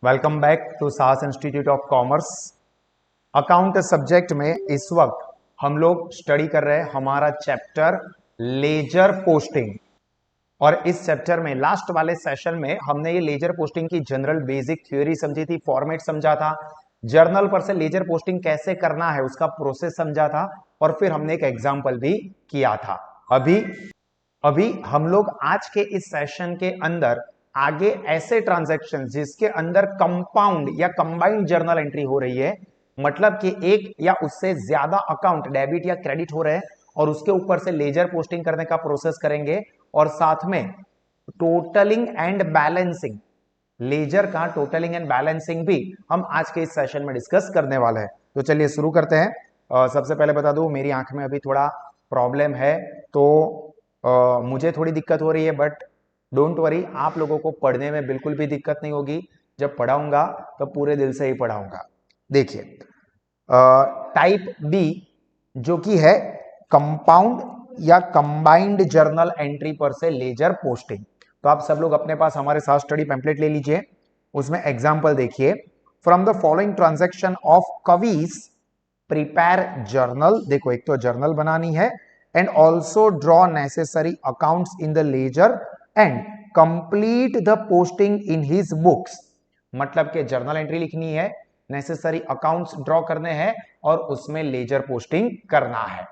Welcome back to सास institute of commerce. Account subject में इस वक्त हम लोग स्टडी कर रहे हैं हमारा चैप्टर लेजर पोस्टिंग। और इस चैप्टर में लास्ट वाले सेशन में हमने ये लेजर पोस्टिंग की जनरल बेसिक थ्योरी समझी थी, फॉर्मेट समझा था, जर्नल पर से लेजर पोस्टिंग कैसे करना है उसका प्रोसेस समझा था, और फिर हमने एक एग्जाम्पल भी किया था। अभी हम लोग आज के इस सेशन के अंदर आगे ऐसे ट्रांजैक्शन जिसके अंदर कंपाउंड या कंबाइंड जर्नल एंट्री हो रही है, मतलब कि एक या उससे ज्यादा अकाउंट डेबिट या क्रेडिट हो रहे हैं और उसके ऊपर से लेजर पोस्टिंग करने का प्रोसेस करेंगे, और साथ में टोटलिंग एंड बैलेंसिंग, लेजर का टोटलिंग एंड बैलेंसिंग भी हम आज के इस सेशन में डिस्कस करने वाले हैं। तो चलिए शुरू करते हैं। सबसे पहले बता दूं, मेरी आंख में अभी थोड़ा प्रॉब्लम है, तो मुझे थोड़ी दिक्कत हो रही है, बट डोंट वरी, आप लोगों को पढ़ने में बिल्कुल भी दिक्कत नहीं होगी। जब पढ़ाऊंगा तो पूरे दिल से ही पढ़ाऊंगा। देखिए, टाइप बी जो कि है कंपाउंड या कंबाइंड जर्नल एंट्री पर से लेजर पोस्टिंग। तो आप सब लोग अपने पास हमारे साथ स्टडी पैम्पलेट ले लीजिए, उसमें एग्जांपल देखिए। From the following transaction of कवीज प्रिपेयर जर्नल, देखो एक तो जर्नल बनानी है, and also draw necessary accounts in the ledger and complete the posting in his books. मतलब कि जर्नल एंट्री लिखनी है, नेसेसरी अकाउंट्स ड्रॉ करने हैं और उसमें लेजर पोस्टिंग करना है।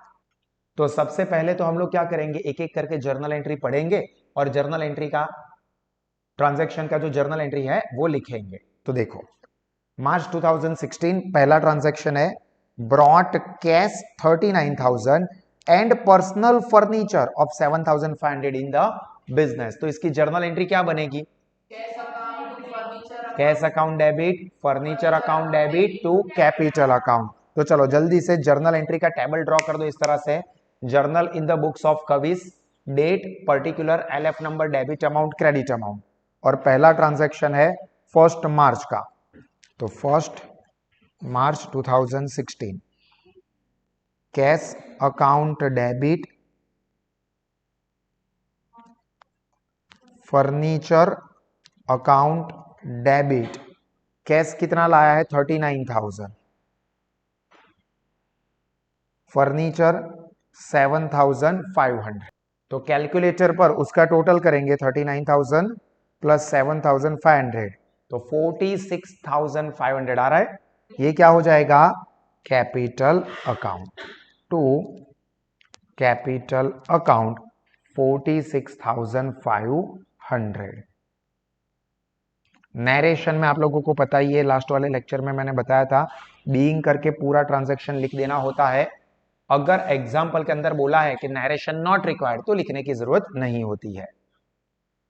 तो सबसे पहले तो हम लोग क्या करेंगे, एक एक करके जर्नल एंट्री पढ़ेंगे और जर्नल एंट्री का ट्रांजैक्शन का जो जर्नल एंट्री है वो लिखेंगे। तो देखो, मार्च 2016 पहला ट्रांजैक्शन है, brought cash 39,000 and personal furniture of 7,500 in the business. तो इसकी जर्नल एंट्री क्या बनेगी? Cash account debit, furniture account debit to capital account. तो चलो जल्दी से जर्नल एंट्री का टेबल ड्रॉ कर दो इस तरह से। Journal in the books of कविस, date, particular, LF number, debit amount, credit amount. और पहला ट्रांजैक्शन है 1 मार्च का, तो 1 March 2016 cash account debit, furniture account debit. Cash कितना लाया है? 39,000, फर्नीचर 7,500। तो कैलकुलेटर पर उसका टोटल करेंगे 39,000 प्लस 7,500, तो 46,500 आ रहा है। ये क्या हो जाएगा? Capital account to capital account 46,500। Narration में आप लोगों को पता ही है, लास्ट वाले लेक्चर में मैंने बताया था, बीइंग करके पूरा ट्रांजैक्शन लिख देना होता है। अगर एग्जाम्पल के अंदर बोला है कि नरेशन नॉट रिक्वायर्ड, तो लिखने की जरूरत नहीं होती है।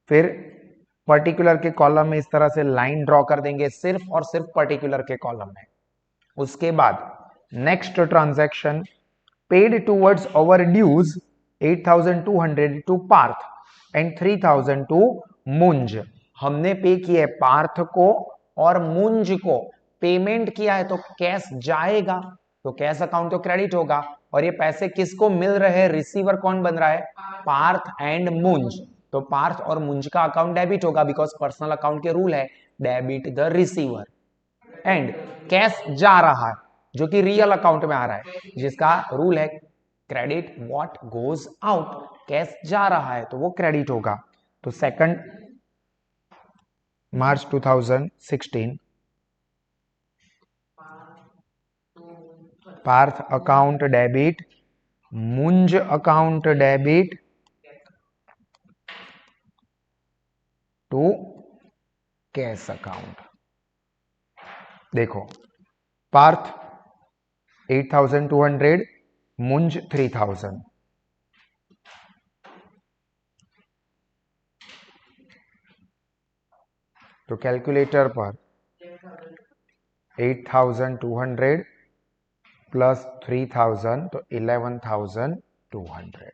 फिर पर्टिकुलर के कॉलम में इस तरह से लाइन ड्रॉ कर देंगे, सिर्फ और सिर्फ पर्टिकुलर के कॉलम में। उसके बाद next transaction, paid towards over dues 8,200 to Parth and 3,000 to Munj. हमने पे किया है पार्थ को और मुंज को, पेमेंट किया है तो कैश जाएगा, तो कैश अकाउंट तो क्रेडिट होगा। और ये पैसे किसको मिल रहे हैं? रिसीवर कौन बन रहा है? पार्थ एंड मुंज। तो पार्थ और मुंज का अकाउंट डेबिट होगा, बिकॉज पर्सनल अकाउंट के रूल है debit the receiver. And cash जा रहा है जो कि रियल अकाउंट में आ रहा है, जिसका रूल है credit what goes out. Cash जा रहा है तो वो क्रेडिट होगा। तो 2 March 2016 Parth account debit, Munj account debit to cash account. देखो, पार्थ 8,200, मुंज 3,000। तो कैलकुलेटर पर 8,200 प्लस 3,000 तो 11,200।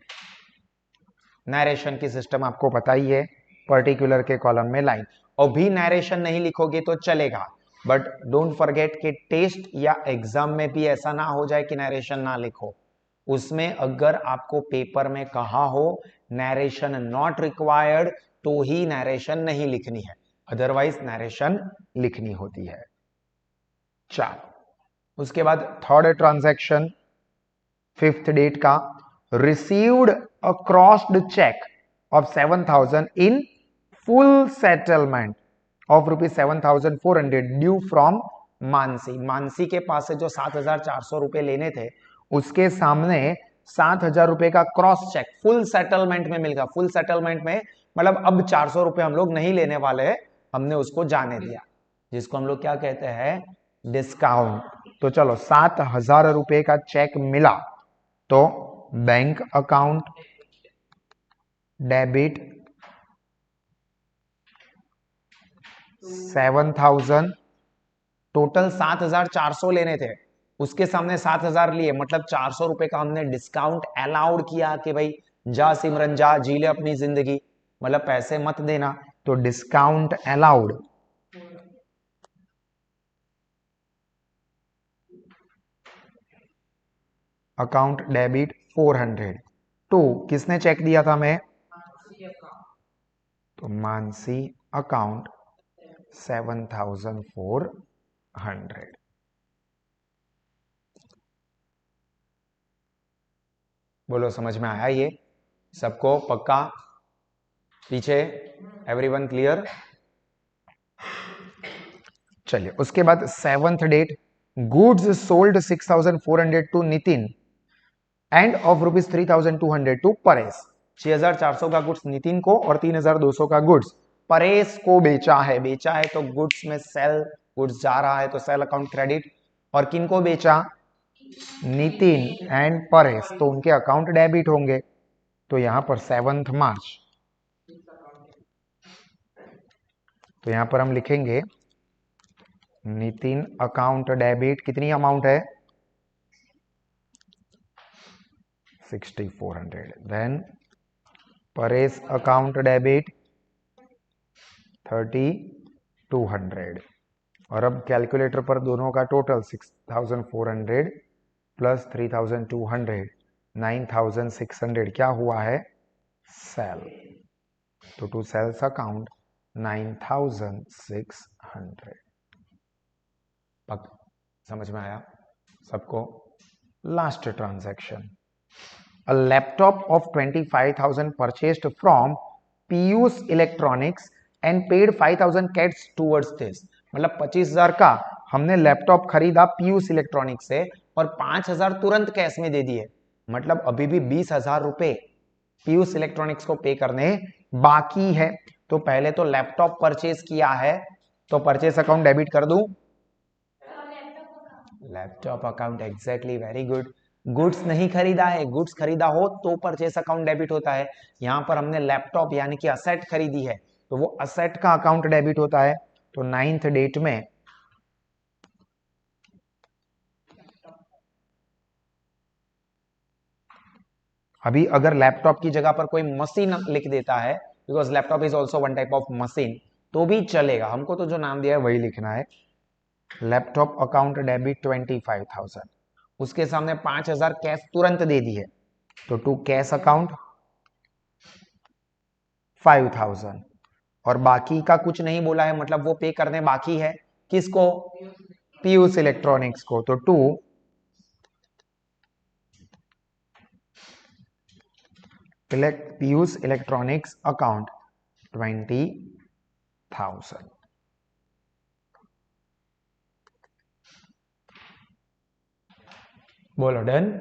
नरेशन की सिस्टम आपको पता ही है, पर्टिकुलर के कॉलम में लाइन। और भी नरेशन नहीं लिखोगे तो चलेगा, बट डोंट फॉरगेट कि टेस्ट या एग्जाम में भी ऐसा ना हो जाए कि नरेशन ना लिखो। उसमें अगर आपको पेपर में कहा हो नरेशन नॉट रिक्वायर्ड, तो ही नरेशन नहीं लिखनी है। अदरवाइज नरेशन लिखनी होती है। चलो उसके बाद थर्ड ट्रांजैक्शन, फिफ्थ डेट का, received a crossed cheque of 7,000 in full settlement of ₹7,400 due from Mansi. Mansi के पास से जो 7,400 रुपए लेने थे उसके सामने 7,000 रुपए का क्रॉस चेक फुल सेटलमेंट में मिल गया। फुल सेटलमेंट में मतलब अब 400 रुपए हम लोग नहीं लेने वाले हैं, हमने उसको जाने दिया, जिसको हम लोग क्या कहते हैं, डिस्काउंट। तो चलो 7,000 रुपए का चेक मिला तो बैंक अकाउंट डेबिट 7,000, टोटल 7,400 लेने थे, उसके सामने 7,000 लिए, मतलब 400 रुपए का हमने डिस्काउंट अलाउड किया कि भाई जा सिमरन जा, जी ले अपनी जिंदगी, मतलब पैसे मत देना, तो discount allowed. Account debit 400 to किसने चेक दिया था मैं, तो मानसी अकाउंट 7,400। बोलो समझ में आया ये सबको पक्का, पीछे एवरीवन क्लियर। चलिए उसके बाद seventh date, goods sold 6,400 to Nitin and of ₹3,200 to Paresh. 6,400 का गुड्स नितिन को और 3,200 का गुड्स परेश को बेचा है। बेचा है तो गुड्स में सेल, गुड्स जा रहा है तो सेल अकाउंट क्रेडिट, और किन को बेचा, नितिन एंड परेश, तो उनके अकाउंट डेबिट होंगे। तो यहां पर 7 मार्च, तो यहां पर हम लिखेंगे नितिन अकाउंट डेबिट, कितनी अमाउंट है, 6,400। देन परेश अकाउंट डेबिट 3,200, और अब कैलकुलेटर पर दोनों का टोटल 6,400 प्लस 3,200 9,600 क्या हुआ है, सेल। तो टू सेल्स अकाउंट 9,600। पक समझ में आया सबको। Last transaction, a laptop of 25,000 purchased from Piyush electronics and paid 5,000 cash towards this. मतलब 25,000 का हमने लैपटॉप खरीदा पीयूष इलेक्ट्रॉनिक्स से और 5,000 तुरंत कैश में दे दिए, मतलब अभी भी 20,000 रुपए पीयूष इलेक्ट्रॉनिक्स को पे करने बाकी है। तो पहले तो लैपटॉप परचेज किया है तो परचेज अकाउंट डेबिट कर दूं, laptop account, exactly, very good. Goods नहीं खरीदा है, गुड्स खरीदा हो तो परचेस अकाउंट डेबिट होता है। यहां पर हमने लैपटॉप यानी कि असेट खरीदी है तो वो असेट का अकाउंट डेबिट होता है। तो 9th डेट में अभी अगर लैपटॉप की जगह पर कोई मशीन लिख देता है, because laptop is also one type of machine, तो भी चलेगा, हमको तो जो नाम दिया है वही लिखना है। लैपटॉप अकाउंट डेबिट 25,000, उसके सामने 5,000 कैश तुरंत दे दी है, तो टू कैश अकाउंट 5,000, और बाकी का कुछ नहीं बोला है, मतलब वो पे करने बाकी है, किसको, पीयूष इलेक्ट्रॉनिक्स को। तो टू पीयूष इलेक्ट्रॉनिक्स अकाउंट 20,000। बोलो डन।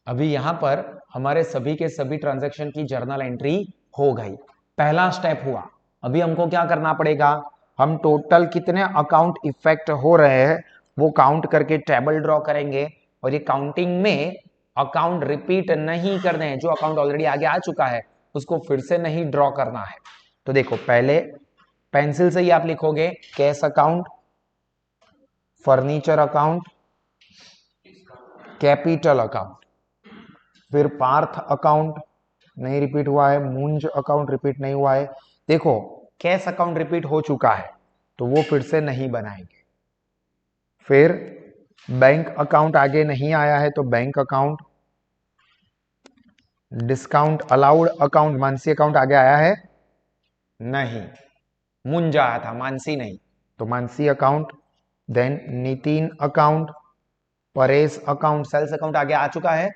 अभी यहां पर हमारे सभी के सभी ट्रांजैक्शन की जर्नल एंट्री हो गई, पहला स्टेप हुआ। अभी हमको क्या करना पड़ेगा, हम टोटल कितने अकाउंट इफेक्ट हो रहे हैं वो काउंट करके टेबल ड्रॉ करेंगे, और ये काउंटिंग में अकाउंट रिपीट नहीं करने हैं, जो अकाउंट ऑलरेडी आगे आ चुका है उसको फिर से नहीं ड्रॉ करना है। तो देखो पहले पेंसिल से ही आप लिखोगे cash account, furniture account, capital account, फिर पार्थ अकाउंट नहीं रिपीट हुआ है, मुंज अकाउंट रिपीट नहीं हुआ है। देखो कैश अकाउंट रिपीट हो चुका है तो वो फिर से नहीं बनाएंगे। फिर बैंक अकाउंट आगे नहीं आया है तो bank account, discount allowed account, Mansi account आगे आया है नहीं, मुंजा आया था, मानसी नहीं। तो Mansi account, then Nitin account, Paresh account. Sales account आगे आ चुका है?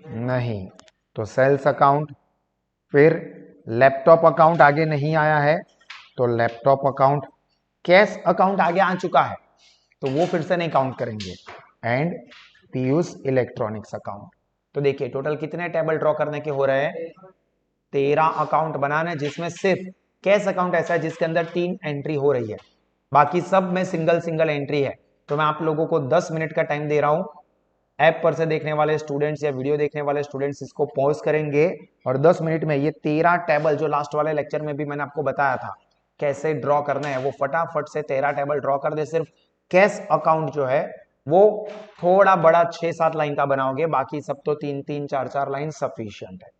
नहीं। तो सेल्स अकाउंट, फिर लैपटॉप अकाउंट आगे नहीं आया है, तो लैपटॉप अकाउंट। कैश अकाउंट आगे आ चुका है, तो वो फिर से नहीं काउंट करेंगे। And Piyush electronics account. तो देखिए टोटल कितने टेबल ड्रॉ करने के हो रहे हैं? 13 अकाउंट बनाने, जिसमें सिर्फ कैश अकाउंट ऐसा है जिसके अंदर 3 एंट्री हो रही है, बाकी सब में सिंगल सिंगल एंट्री है। तो मैं आप लोगों को 10 मिनट का टाइम दे रहा हूं। ऐप पर से देखने वाले स्टूडेंट्स या वीडियो देखने वाले स्टूडेंट्स इसको पॉज करेंगे और 10 मिनट में ये 13 टेबल जो लास्ट वाले लेक्चर में भी मैंने आपको बताया था कैसे ड्रॉ करना है, वो फटाफट से 13 टेबल ड्रॉ कर दे। सिर्फ कैश अकाउंट जो है वो थोड़ा बड़ा 6-7 लाइन का बनाओगे, बाकी सब तो 3-3 4-4 लाइन सफिशियंट है।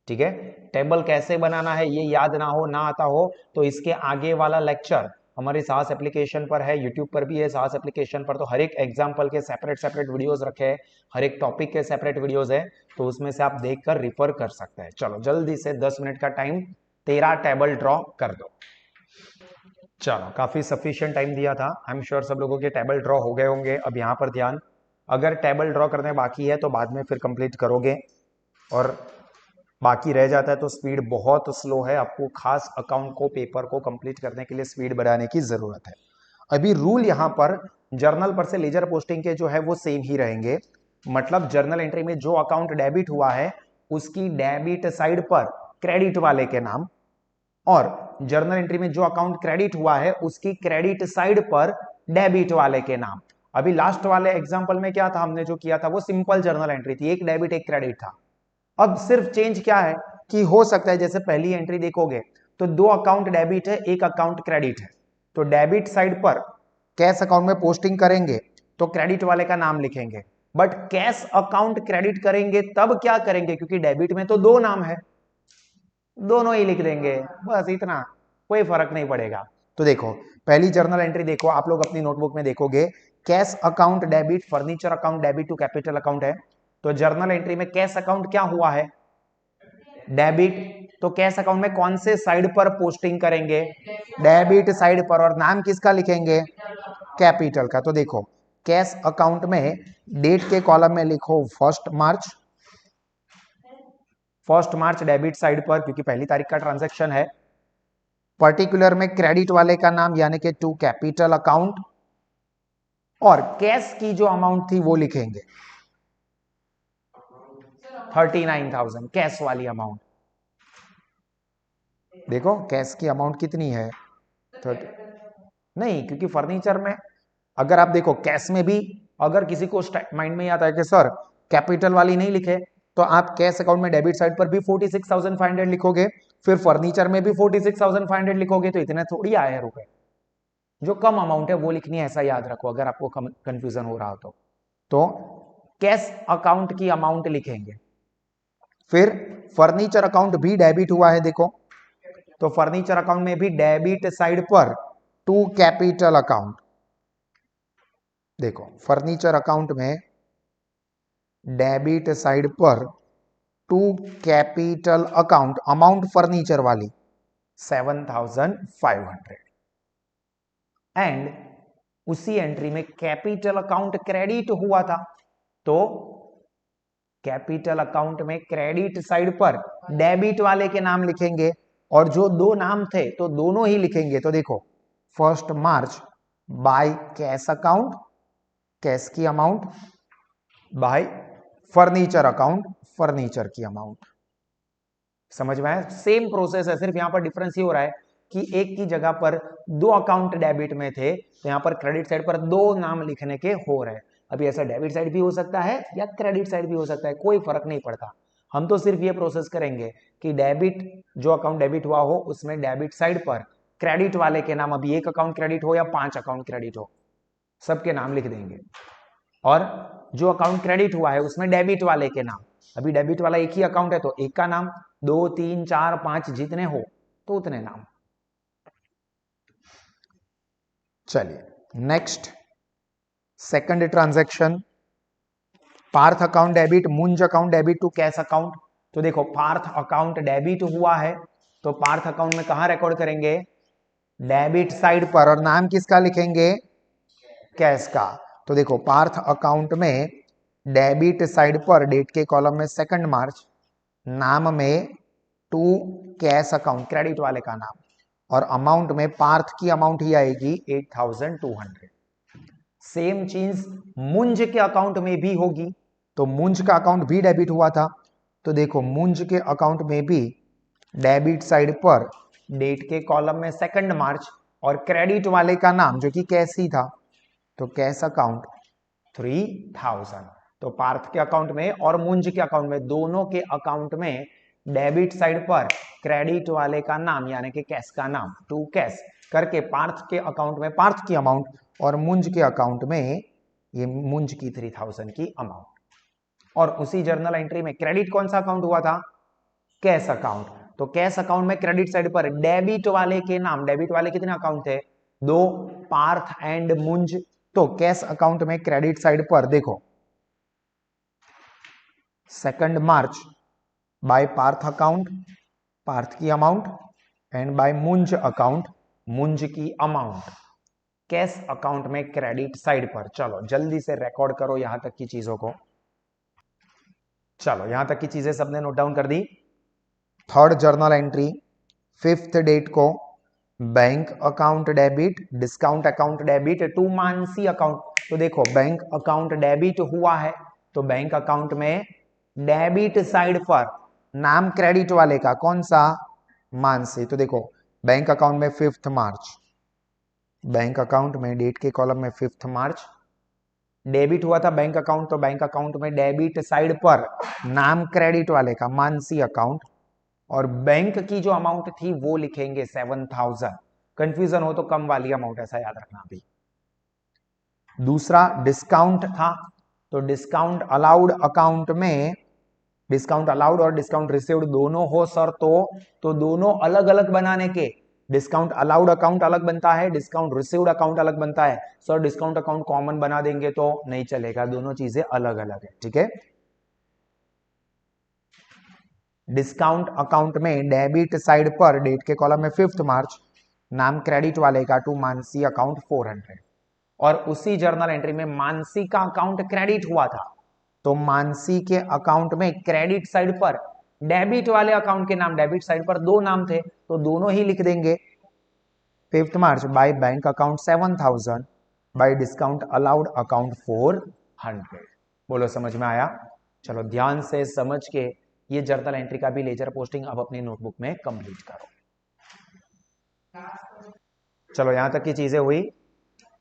ठीक है, टेबल कैसे बनाना है ये याद ना हो, ना आता हो, तो इसके आगे वाला लेक्चर हमारे साहस एप्लीकेशन पर है, यूट्यूब पर भी है साहस एप्लीकेशन पर। तो हर एक एग्जाम्पल के सेपरेट सेपरेट वीडियोस रखे हैं, हर एक टॉपिक के सेपरेट वीडियोस है, तो उसमें से आप देखकर रिफर कर सकते हैं। चलो जल्दी से 10 मिनट का टाइम, 13 टेबल ड्रॉ कर दो। चलो काफी सफिशिएंट टाइम दिया था, आई एम श्योर सब लोगों के टेबल ड्रॉ हो गए होंगे। अब यहाँ पर ध्यान, अगर टेबल ड्रॉ करने बाकी है तो बाद में फिर कंप्लीट करोगे, और बाकी रह जाता है तो स्पीड बहुत स्लो है। आपको खास अकाउंट को, पेपर को कंप्लीट करने के लिए स्पीड बढ़ाने की जरूरत है। अभी रूल यहां पर जर्नल पर से लेजर पोस्टिंग के जो है वो सेम ही रहेंगे। मतलब जर्नल एंट्री में जो अकाउंट डेबिट हुआ है उसकी डेबिट साइड पर क्रेडिट वाले के नाम, और जर्नल एंट्री में जो अकाउंट क्रेडिट हुआ है उसकी क्रेडिट साइड पर डेबिट वाले के नाम। अभी लास्ट वाले एग्जांपल में क्या था, हमने जो किया था वो सिंपल जर्नल एंट्री थी, एक डेबिट एक क्रेडिट था। अब सिर्फ चेंज क्या है कि हो सकता है जैसे पहली एंट्री देखोगे तो 2 अकाउंट डेबिट है, एक अकाउंट क्रेडिट है, तो डेबिट साइड पर कैश अकाउंट में पोस्टिंग करेंगे तो क्रेडिट वाले का नाम लिखेंगे, बट कैश अकाउंट क्रेडिट करेंगे तब क्या करेंगे, क्योंकि डेबिट में तो 2 नाम है, दोनों ही लिख देंगे, बस इतना, कोई फर्क नहीं पड़ेगा। तो देखो पहली जर्नल एंट्री देखो, आप लोग अपनी नोटबुक में देखोगे, cash account debit, furniture account debit to capital account है। तो जर्नल एंट्री में कैश अकाउंट क्या हुआ है? डेबिट। तो कैश अकाउंट में कौन से साइड पर पोस्टिंग करेंगे? डेबिट साइड पर। और नाम किसका लिखेंगे? कैपिटल का। तो देखो कैश अकाउंट में डेट के कॉलम में लिखो 1 मार्च, 1 मार्च डेबिट साइड पर क्योंकि पहली तारीख का ट्रांजैक्शन है। पर्टिकुलर में क्रेडिट वाले का नाम यानी कि टू कैपिटल अकाउंट, और कैश की जो अमाउंट थी वो लिखेंगे 39,000 कैश वाली अमाउंट। देखो कैश की अमाउंट कितनी है? 30। नहीं, क्योंकि फर्नीचर में अगर आप देखो कैश में भी अगर किसी को माइंड में आता है कि सर कैपिटल वाली नहीं लिखे, तो आप कैश अकाउंट में डेबिट साइड पर भी 46,500 लिखोगे, फिर फर्नीचर में भी 46,500 लिखोगे, तो इतने थोड़ी आए रुपए। जो कम अमाउंट है वो लिखनी है, ऐसा याद रखो अगर आपको कंफ्यूजन हो रहा हो तो कैश अकाउंट की अमाउंट लिखेंगे। फिर फर्नीचर अकाउंट भी डेबिट हुआ है, देखो तो फर्नीचर अकाउंट में भी डेबिट साइड पर टू कैपिटल अकाउंट। देखो फर्नीचर अकाउंट में डेबिट साइड पर to capital account, amount furniture वाली 7,500, एंड उसी एंट्री में कैपिटल अकाउंट क्रेडिट हुआ था, तो कैपिटल अकाउंट में क्रेडिट साइड पर डेबिट वाले के नाम लिखेंगे, और जो 2 नाम थे तो दोनों ही लिखेंगे। तो देखो 1 मार्च बाय कैश अकाउंट, कैश की amount, bye furniture account, furniture की अमाउंट। समझ में आया? सेम प्रोसेस है, सिर्फ यहां पर डिफरेंस ये हो रहा है कि एक की जगह पर 2 अकाउंट डेबिट में थे, तो यहां पर क्रेडिट साइड पर 2 नाम लिखने के हो रहे हैं। अभी ऐसा डेबिट साइड भी हो सकता है या क्रेडिट साइड भी हो सकता है, कोई फर्क नहीं पड़ता। हम तो सिर्फ ये प्रोसेस करेंगे कि डेबिट, जो अकाउंट डेबिट हुआ हो उसमें डेबिट साइड पर क्रेडिट वाले के नाम, अभी 1 अकाउंट क्रेडिट हो या 5 अकाउंट क्रेडिट हो, सबके नाम लिख देंगे। और जो अकाउंट क्रेडिट हुआ है उसमें डेबिट वाले के नाम, अभी डेबिट वाला एक ही अकाउंट है तो एक का नाम, 2 3 4 5 जितने हो तो उतने नाम। चलिए next, second transaction, Parth account debit, Munj account debit to cash account. तो देखो पार्थ अकाउंट डेबिट हुआ है तो पार्थ अकाउंट में कहां रिकॉर्ड करेंगे? डेबिट साइड पर, और नाम किसका लिखेंगे, कैश का। तो देखो पार्थ अकाउंट में डेबिट साइड पर डेट के कॉलम में 2 मार्च, नाम में टू कैश अकाउंट क्रेडिट वाले का नाम, और अमाउंट में पार्थ की अमाउंट ही आएगी 8200। सेम चीज मुंज के अकाउंट में भी होगी। तो मुंज का अकाउंट भी डेबिट हुआ था, तो देखो मुंज के अकाउंट में भी डेबिट साइड पर डेट के कॉलम में 2 मार्च और क्रेडिट वाले का नाम जो कि कैश ही था, तो कैश अकाउंट 3000। तो पार्थ के अकाउंट में और मुंज के अकाउंट में, दोनों के अकाउंट में डेबिट साइड पर क्रेडिट वाले का नाम यानी कि कैश का नाम टू कैश करके पार्थ के अकाउंट में पार्थ की अमाउंट और मुंज के अकाउंट में ये मुंज की 3000 की अमाउंट। और उसी जर्नल एंट्री में क्रेडिट कौन सा अकाउंट हुआ था, कैश अकाउंट। तो कैश अकाउंट में क्रेडिट साइड पर डेबिट वाले के नाम, डेबिट वाले कितने अकाउंट थे, 2, पार्थ एंड मुंज। तो कैश अकाउंट में क्रेडिट साइड पर देखो 2 मार्च बाय पार्थ अकाउंट, पार्थ की अमाउंट, एंड बाय मुंज अकाउंट, मुंज की अमाउंट, कैश अकाउंट में क्रेडिट साइड पर। चलो जल्दी से रिकॉर्ड करो यहां तक की चीजों को। चलो यहां तक की चीजें सबने नोट डाउन कर दी। 3rd journal entry 5th date को bank account debit, discount account debit to Mansi account. तो देखो बैंक अकाउंट डेबिट हुआ है, तो बैंक अकाउंट में डेबिट साइड पर नाम क्रेडिट वाले का कौन सा, मानसी। तो देखो बैंक अकाउंट में 5th मार्च, बैंक अकाउंट में डेट के कॉलम में 5th मार्च डेबिट हुआ था बैंक अकाउंट, तो बैंक अकाउंट में डेबिट साइड पर नाम क्रेडिट वाले का मानसी अकाउंट, और बैंक की जो अमाउंट थी वो लिखेंगे 7000। कंफ्यूजन हो तो कम वाली अमाउंट ऐसा याद रखना भी। दूसरा डिस्काउंट था, तो डिस्काउंट अलाउड अकाउंट में डिस्काउंट अलाउड और डिस्काउंट रिसीव्ड दोनों हो सर, तो दोनों अलग अलग बनाने के, डिस्काउंट अलाउड अकाउंट अलग बनता है, डिस्काउंट रिसीव्ड अकाउंट अलग बनता है। सर डिस्काउंट अकाउंट कॉमन बना देंगे तो नहीं चलेगा, दोनों चीजें अलग अलग है, ठीक है। डिस्काउंट अकाउंट में डेबिट साइड पर डेट के कॉलम में 5th मार्च, नाम क्रेडिट वाले का टू मानसी अकाउंट 400। और उसी जर्नल एंट्री में मानसी का अकाउंट क्रेडिट हुआ था, तो मानसी के अकाउंट में क्रेडिट साइड पर डेबिट वाले अकाउंट के नाम, डेबिट साइड पर 2 नाम थे तो दोनों ही लिख देंगे। 5th March by bank account 7000, bye discount allowed account 400। बोलो समझ में आया। चलो ध्यान से समझ के ये जर्नल एंट्री का भी लेजर पोस्टिंग अब अपनी नोटबुक में कंप्लीट करो। चलो यहां तक की चीजें हुई।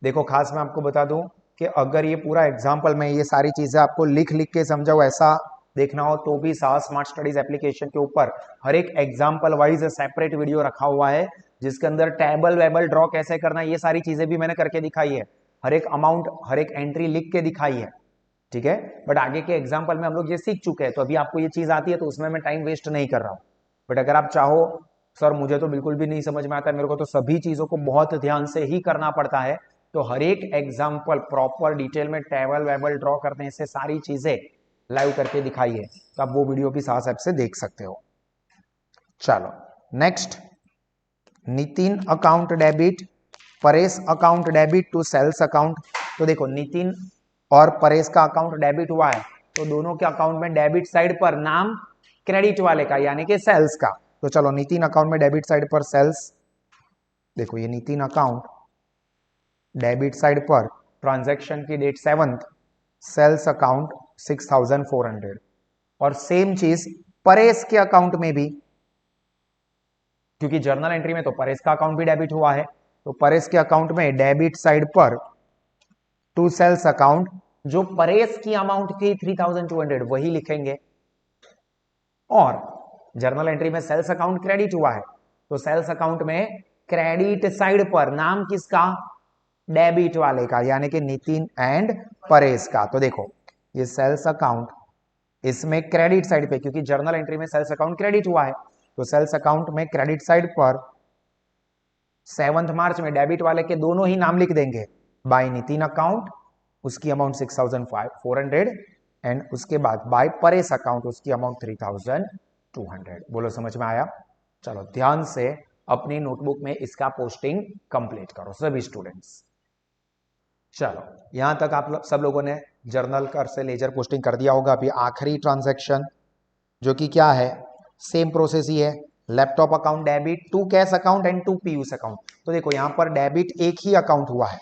देखो खास मैं आपको बता दूं कि अगर ये पूरा एग्जाम्पल में ये सारी चीजें आपको लिख लिख के समझाओ ऐसा देखना हो तो भी सास स्मार्ट स्टडीज एप्लीकेशन के ऊपर हर एक एग्जाम्पल वाइज सेपरेट वीडियो रखा हुआ है, जिसके अंदर टेबल वेबल ड्रॉ कैसे करना है ये सारी चीजें भी मैंने करके दिखाई है, हर एक अमाउंट हर एक एंट्री लिख के दिखाई है, ठीक है। बट आगे के एग्जाम्पल में हम लोग ये सीख चुके हैं, तो अभी आपको ये चीज आती है तो उसमें मैं टाइम वेस्ट नहीं कर रहा हूं। बट अगर आप चाहो सर मुझे तो बिल्कुल भी नहीं समझ में आता, मेरे को तो सभी चीजों को बहुत ध्यान से ही करना पड़ता है, तो हर एक एग्जाम्पल प्रॉपर डिटेल में टेबल वेबल ड्रॉ करने से सारी चीजें लाइव करके दिखाई है, तो आप वो वीडियो भी साथ ऐप से देख सकते हो। चलो next, Nitin account debit, Paresh account debit to sales account. तो देखो नितिन और परेश का अकाउंट डेबिट हुआ है, तो दोनों के अकाउंट में डेबिट साइड पर नाम क्रेडिट वाले का यानी कि सेल्स का। तो चलो नितिन अकाउंट में डेबिट साइड पर सेल्स, देखो ये नितिन अकाउंट डेबिट साइड पर ट्रांजैक्शन की डेट 7th, सेल्स अकाउंट 6400। और सेम चीज परेश के अकाउंट में भी, क्योंकि जर्नल एंट्री में तो परेश का अकाउंट भी डेबिट हुआ है, तो परेश के अकाउंट में डेबिट साइड पर टू सेल्स अकाउंट जो परेश की अमाउंट थी 3200 वही लिखेंगे। और जर्नल एंट्री में सेल्स अकाउंट क्रेडिट हुआ है, तो सेल्स अकाउंट में क्रेडिट साइड पर नाम किसका, डेबिट वाले का यानी कि नितिन एंड परेश का। तो देखो ये सेल्स अकाउंट, इसमें क्रेडिट साइड पे, क्योंकि जर्नल एंट्री में सेल्स अकाउंट क्रेडिट हुआ है, तो सेल्स अकाउंट में क्रेडिट साइड पर 7th मार्च में डेबिट वाले के दोनों ही नाम लिख देंगे, बाय नितिन अकाउंट उसकी अमाउंट 6400 एंड उसके बाद बाय परेश अकाउंट उसकी अमाउंट 3200। बोलो समझ में आया। चलो ध्यान से अपनी नोटबुक में इसका पोस्टिंग कंप्लीट करो सभी स्टूडेंट्स। चलो यहां तक आप सब लोगों ने जर्नल कर से लेजर पोस्टिंग कर दिया होगा। अभी आखिरी ट्रांजैक्शन जो कि क्या है, सेम प्रोसेस ही है, laptop account debit to cash account and to Piyush account. तो देखो यहां पर डेबिट एक ही अकाउंट हुआ है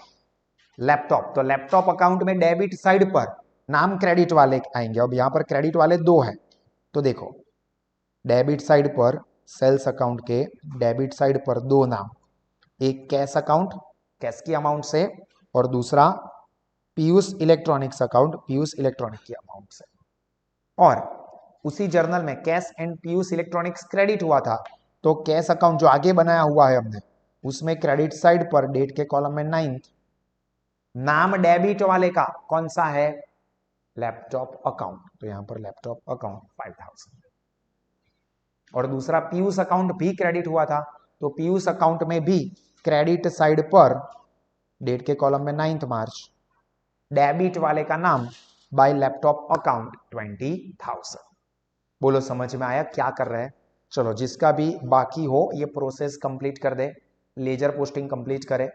लैपटॉप, तो लैपटॉप अकाउंट में डेबिट साइड पर नाम क्रेडिट वाले आएंगे। अब यहां पर क्रेडिट वाले दो है, तो देखो डेबिट साइड पर सेल्स अकाउंट के डेबिट साइड पर दो नाम, एक कैश अकाउंट कैश की अमाउंट से और दूसरा Piyush electronics account Piyush electronic की अमाउंट से। और उसी जर्नल में cash and Piyush electronics credit हुआ था, तो कैश अकाउंट जो आगे बनाया हुआ है हमने उसमें क्रेडिट साइड पर डेट के कॉलम में 9th नाम डेबिट वाले का कौन सा है, लैपटॉप अकाउंट, तो यहां पर लैपटॉप अकाउंट 5000। और दूसरा पीयूष अकाउंट भी क्रेडिट हुआ था, तो पीयूष अकाउंट में भी क्रेडिट साइड पर डेट के कॉलम में 9th मार्च डेबिट वाले का नाम बाय लैपटॉप अकाउंट 20,000। बोलो समझ में आया क्या कर रहे हैं। चलो जिसका भी बाकी हो ये प्रोसेस कंप्लीट कर दे, लेजर पोस्टिंग कंप्लीट करे।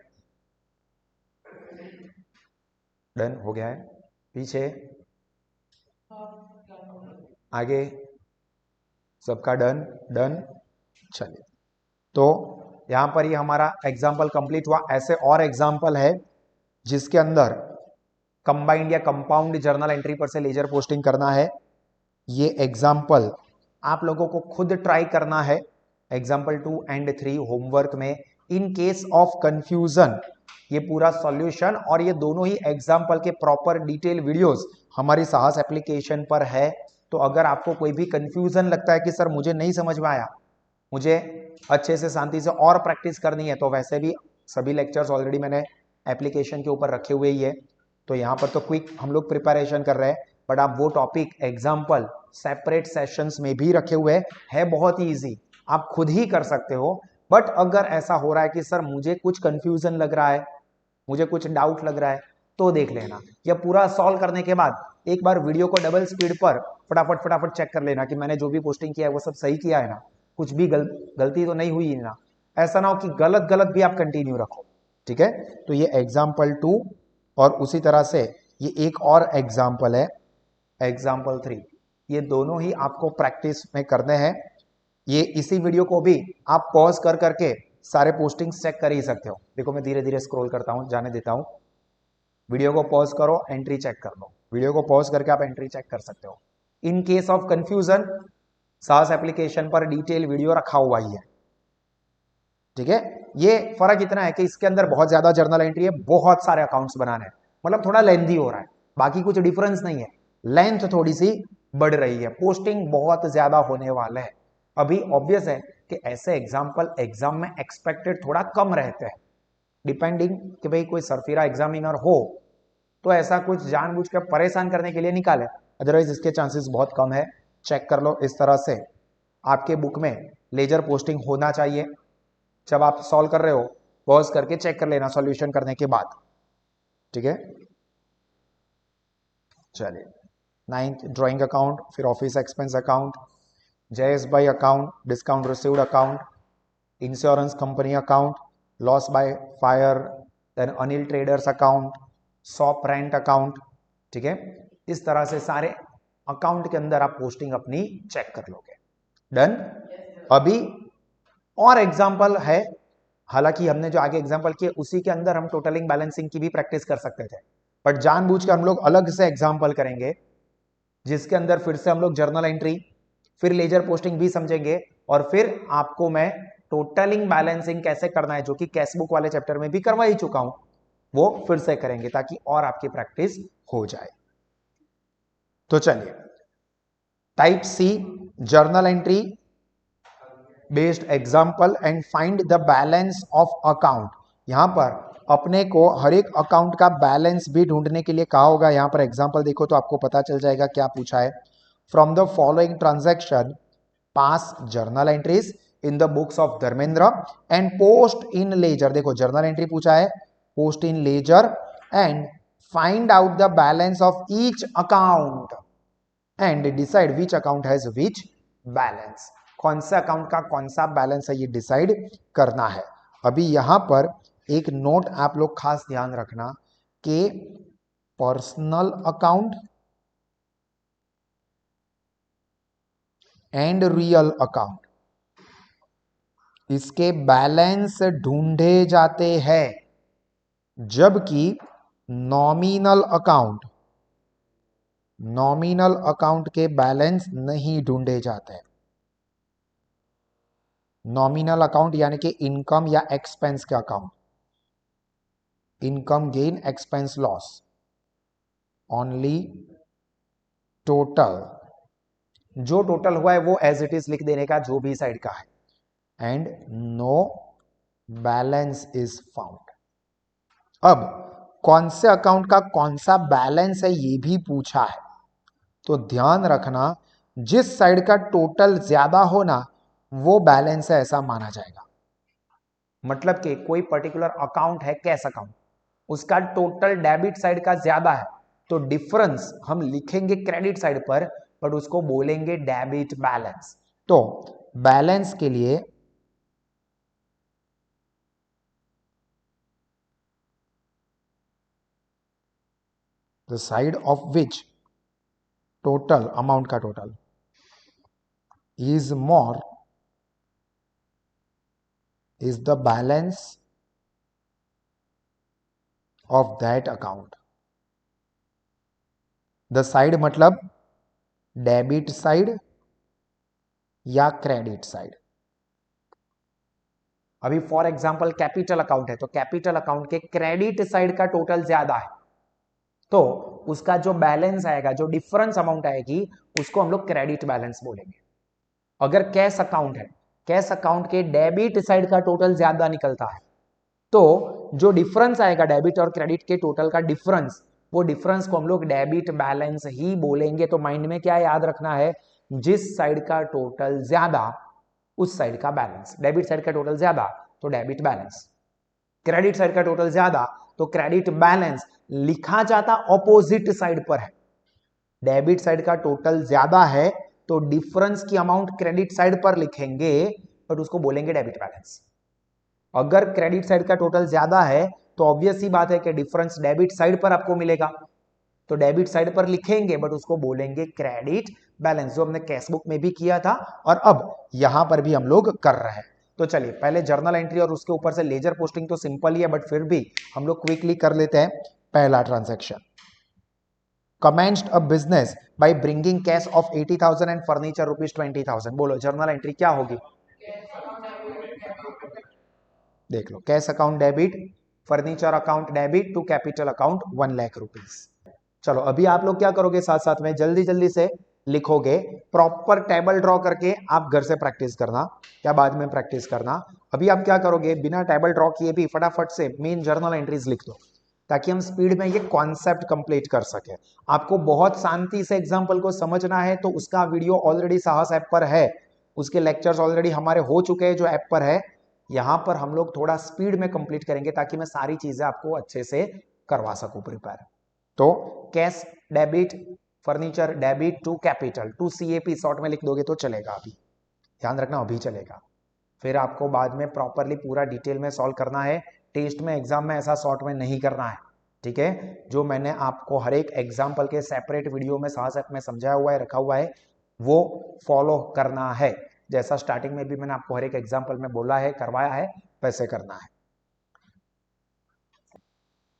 डन हो गया है, पीछे आगे सबका डन डन। चलिए तो यहां पर ये हमारा एग्जाम्पल कंप्लीट हुआ। ऐसे और एग्जाम्पल है जिसके अंदर कंबाइंड या कंपाउंड जर्नल एंट्री पर से लेजर पोस्टिंग करना है। ये एग्जाम्पल आप लोगों को खुद ट्राई करना है, एग्जाम्पल 2 एंड 3 होमवर्क में। इन केस ऑफ कंफ्यूजन ये पूरा सॉल्यूशन और ये दोनों ही एग्जाम्पल के प्रॉपर डिटेल वीडियोस हमारी साहस एप्लीकेशन पर है। तो अगर आपको कोई भी कंफ्यूजन लगता है कि सर मुझे नहीं समझ में आया, मुझे अच्छे से शांति से और प्रैक्टिस करनी है, तो वैसे भी सभी लेक्चर्स ऑलरेडी मैंने एप्लीकेशन के ऊपर रखे हुए ही है। तो यहाँ पर तो क्विक हम लोग प्रिपरेशन कर रहे हैं, बट आप वो टॉपिक एग्जाम्पल सेपरेट सेशंस में भी रखे हुए है, बहुत ही ईजी, आप खुद ही कर सकते हो। बट अगर ऐसा हो रहा है कि सर मुझे कुछ कंफ्यूजन लग रहा है, मुझे कुछ डाउट लग रहा है, तो देख लेना, या पूरा सॉल्व करने के बाद एक बार वीडियो को डबल स्पीड पर फटाफट चेक कर लेना कि मैंने जो भी पोस्टिंग किया है वो सब सही किया है ना, कुछ भी गलती तो नहीं हुई है ना। ऐसा ना हो कि गलत गलत भी आप कंटिन्यू रखो, ठीक है। तो ये एग्जाम्पल 2 और उसी तरह से ये एक और एग्जाम्पल है एग्जाम्पल 3, ये दोनों ही आपको प्रैक्टिस में करने हैं। ये इसी वीडियो को भी आप पॉज कर करके सारे पोस्टिंग्स चेक कर ही सकते हो। देखो मैं धीरे धीरे स्क्रॉल करता हूं, जाने देता हूं, वीडियो को पॉज करो, एंट्री चेक कर लो, वीडियो को पॉज करके आप एंट्री चेक कर सकते हो। इन केस ऑफ कंफ्यूजन सास एप्लीकेशन पर डिटेल वीडियो रखा हुआ ही है, ठीक है। ये फर्क इतना है कि इसके अंदर बहुत ज्यादा जर्नल एंट्री है, बहुत सारे अकाउंट्स बनाने हैं, मतलब थोड़ा लेंथी हो रहा है, बाकी कुछ डिफरेंस नहीं है, लेंथ थोड़ी सी बढ़ रही है, पोस्टिंग बहुत ज्यादा होने वाला है। अभी ऑब्वियस है कि ऐसे एग्जाम्पल एग्जाम में एक्सपेक्टेड थोड़ा कम रहते हैं, डिपेंडिंग कि भाई कोई सरफिरा एग्जामिनर हो तो ऐसा कुछ जानबूझकर परेशान करने के लिए निकाले, अदरवाइज इसके चांसेस बहुत कम है। चेक कर लो, इस तरह से आपके बुक में लेजर पोस्टिंग होना चाहिए। जब आप सॉल्व कर रहे हो पॉज करके चेक कर लेना सॉल्यूशन करने के बाद, ठीक है। चलिए 9th ड्राइंग अकाउंट, फिर office expense account, Jayesh bhai account, discount received account, insurance company account, loss by fire, then Anil traders account, shop rent account, ठीक है। इस तरह से सारे अकाउंट के अंदर आप पोस्टिंग अपनी चेक कर लोगे। डन। अभी और एग्जांपल है, हालांकि हमने जो आगे एग्जांपल किए उसी के अंदर हम टोटलिंग बैलेंसिंग की भी प्रैक्टिस कर सकते थे, बट जानबूझकर हम लोग अलग से एग्जांपल करेंगे जिसके अंदर फिर से हम लोग जर्नल एंट्री फिर लेजर पोस्टिंग भी समझेंगे, और फिर आपको मैं टोटलिंग बैलेंसिंग कैसे करना है जो कि कैश बुक वाले चैप्टर में भी करवा ही चुका हूं, वो फिर से करेंगे ताकि और आपकी प्रैक्टिस हो जाए। तो चलिए type C journal entry based example and find the balance of account. यहां पर अपने को हर एक अकाउंट का बैलेंस भी ढूंढने के लिए कहा होगा। यहां पर एग्जाम्पल देखो तो आपको पता चल जाएगा क्या पूछा है। From the following transaction pass journal entries in the books of Dharmendra and post in ledger. देखो जर्नल एंट्री पूछा है, post in ledger and find out the balance of each account and decide which account has which balance. कौन सा account का कौन सा balance है ये डिसाइड करना है। अभी यहां पर एक नोट आप लोग खास ध्यान रखना कि personal account and real account, इसके बैलेंस ढूंढे जाते हैं, जबकि नॉमिनल अकाउंट के बैलेंस नहीं ढूंढे जाते। नॉमिनल अकाउंट यानी कि इनकम या एक्सपेंस के account, income gain expense loss, only total, जो टोटल हुआ है वो एज इट इज लिख देने का जो भी साइड का है, and no balance is found. अब कौन से अकाउंट का कौन सा बैलेंस है ये भी पूछा है, तो ध्यान रखना जिस साइड का टोटल ज्यादा होना वो बैलेंस है ऐसा माना जाएगा। मतलब कि कोई पर्टिकुलर अकाउंट है कैश अकाउंट, उसका टोटल डेबिट साइड का ज्यादा है तो डिफरेंस हम लिखेंगे क्रेडिट साइड पर, बट उसको बोलेंगे डेबिट बैलेंस। तो बैलेंस के लिए the side of which total amount का total is more is the balance of that account। the side मतलब डेबिट साइड या क्रेडिट साइड। अभी फॉर एग्जांपल कैपिटल अकाउंट है तो कैपिटल अकाउंट के क्रेडिट साइड का टोटल ज्यादा है तो उसका जो बैलेंस आएगा, जो डिफरेंस अमाउंट आएगी उसको हम लोग क्रेडिट बैलेंस बोलेंगे। अगर कैश अकाउंट है, कैश अकाउंट के डेबिट साइड का टोटल ज्यादा निकलता है तो जो डिफरेंस आएगा डेबिट और क्रेडिट के टोटल का डिफरेंस, वो डिफरेंस को हम लोग डेबिट बैलेंस ही बोलेंगे। तो माइंड में क्या याद रखना है, जिस साइड का टोटल ज्यादा उस साइड का बैलेंस, डेबिट साइड का टोटल ज्यादा तो डेबिट बैलेंस, क्रेडिट साइड का टोटल ज्यादा तो क्रेडिट बैलेंस। लिखा जाता ऑपोजिट साइड पर है, डेबिट साइड का टोटल ज्यादा है तो डिफरेंस की अमाउंट क्रेडिट साइड पर लिखेंगे बट उसको बोलेंगे डेबिट बैलेंस। अगर क्रेडिट साइड का टोटल ज्यादा है तो ऑब्वियस ही बात है कि डिफरेंस डेबिट साइड पर आपको मिलेगा तो डेबिट साइड पर लिखेंगे बट उसको बोलेंगे क्रेडिट बैलेंस, जो हमने कैश बुक में भी किया था और अब यहां पर भी हम लोग कर रहे हैं। तो चलिए पहले जर्नल एंट्री और उसके ऊपर से लेजर पोस्टिंग तो सिंपल ही है बट फिर भी हम लोग क्विकली कर लेते हैं। पहला transaction, commenced a business by bringing cash of 80,000 and furniture rupees 20,000। बोलो जर्नल एंट्री क्या होगी, देख लो, cash account debit, furniture account debit to capital account 1 lakh rupees. चलो अभी आप लोग क्या करोगे, साथ साथ में जल्दी जल्दी से लिखोगे, प्रॉपर टेबल ड्रॉ करके आप घर से प्रैक्टिस करना या बाद में प्रैक्टिस करना। अभी आप क्या करोगे, बिना टेबल ड्रॉ किए भी फटाफट से मेन जर्नल एंट्रीज लिख दो ताकि हम स्पीड में ये कॉन्सेप्ट कंप्लीट कर सके। आपको बहुत शांति से एग्जांपल को समझना है तो उसका वीडियो ऑलरेडी साहस ऐप पर है, उसके लेक्चर्स ऑलरेडी हमारे हो चुके हैं जो ऐप पर है। यहां पर हम लोग थोड़ा स्पीड में कंप्लीट करेंगे ताकि मैं सारी चीजें आपको अच्छे से करवा सकूं प्रिपेयर। तो cash debit, furniture debit to capital to CAP short में लिख दोगे तो चलेगा, अभी ध्यान रखना अभी चलेगा। फिर आपको बाद में प्रॉपरली पूरा डिटेल में सॉल्व करना है, टेस्ट में एग्जाम में ऐसा शॉर्ट में नहीं करना है, ठीक है। जो मैंने आपको हर एक एग्जाम्पल के सेपरेट वीडियो में साथ साथ में समझाया हुआ है, रखा हुआ है, वो फॉलो करना है। जैसा स्टार्टिंग में भी मैंने आपको हर एक एग्जाम्पल में बोला है, करवाया है, वैसे करना है।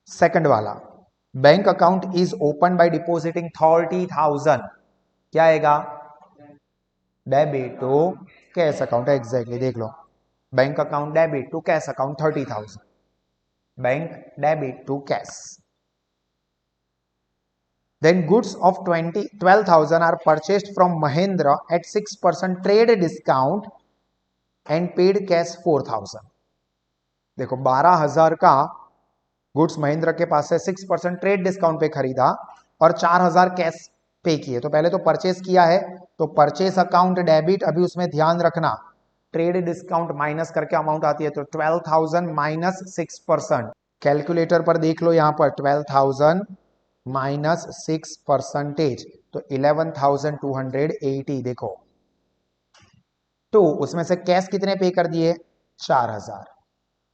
सेकंड वाला, bank account is open by depositing 30,000, क्या आएगा, debit to cash account. Exactly देख लो, bank account debit to cash account 30,000, bank debit to cash. Then goods of 12,000 are purchased from Mahindra at 6% trade discount and paid cash 4,000। देखो 12,000 का goods Mahindra के पास से 6% trade discount पे खरीदा और 4,000 cash पे किए। तो पहले तो परचेस किया है तो परचेस अकाउंट डेबिट, अभी उसमें ध्यान रखना ट्रेड डिस्काउंट माइनस करके अमाउंट आती है तो 12,000 माइनस 6%। कैलकुलेटर पर देख लो, यहां पर 12,000 माइनस 6% तो 11,280। देखो टू, उसमें से कैश कितने पे कर दिए 4000,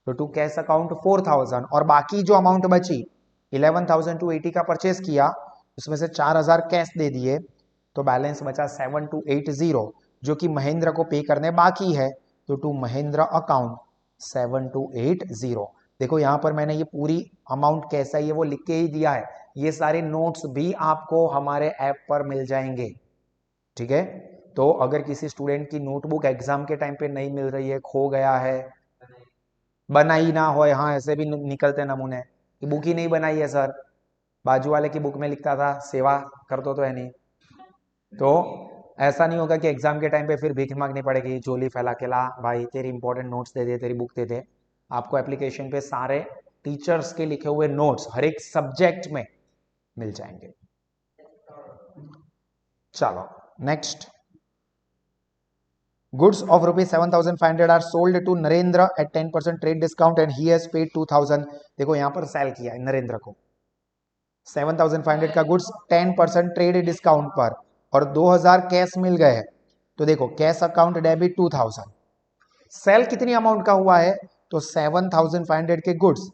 तो टू कैश अकाउंट 4000, और बाकी जो अमाउंट बची 11,280 का परचेस किया, उसमें से 4000 कैश दे दिए, तो बैलेंस बचा 7280 जो कि महेंद्र को पे करने बाकी है। तो टू महेंद्र अकाउंट 7280। देखो यहां पर मैंने ये पूरी अमाउंट कैसा है वो लिख के ही दिया है, ये सारे नोट्स भी आपको हमारे ऐप पर मिल जाएंगे, ठीक है। तो अगर किसी स्टूडेंट की नोटबुक एग्जाम के टाइम पे नहीं मिल रही है, खो गया है, बनाई ना हो, हाँ ऐसे भी निकलते नमूने कि बुक ही नहीं बनाई है सर, बाजू वाले की बुक में लिखता था सेवा कर दो, तो है नहीं, तो ऐसा नहीं होगा कि एग्जाम के टाइम पे फिर भीख मांगनी पड़ेगी, झोली फैला के ला भाई तेरी इंपॉर्टेंट नोट्स दे दे, तेरी बुक दे दे। आपको एप्लीकेशन पे सारे टीचर्स के लिखे हुए नोट्स हर एक सब्जेक्ट में मिल जाएंगे। चलो next, goods of rupees 7500 are sold to Narendra at 10% trade discount and he has paid 2000। देखो यहां पर सेल किया है नरेंद्र को 7500 का गुड्स 10% ट्रेड डिस्काउंट पर और 2000 कैश मिल गए हैं। तो देखो कैश अकाउंट डेबिट 2000, सेल कितनी अमाउंट का हुआ है, तो 7500 के गुड्स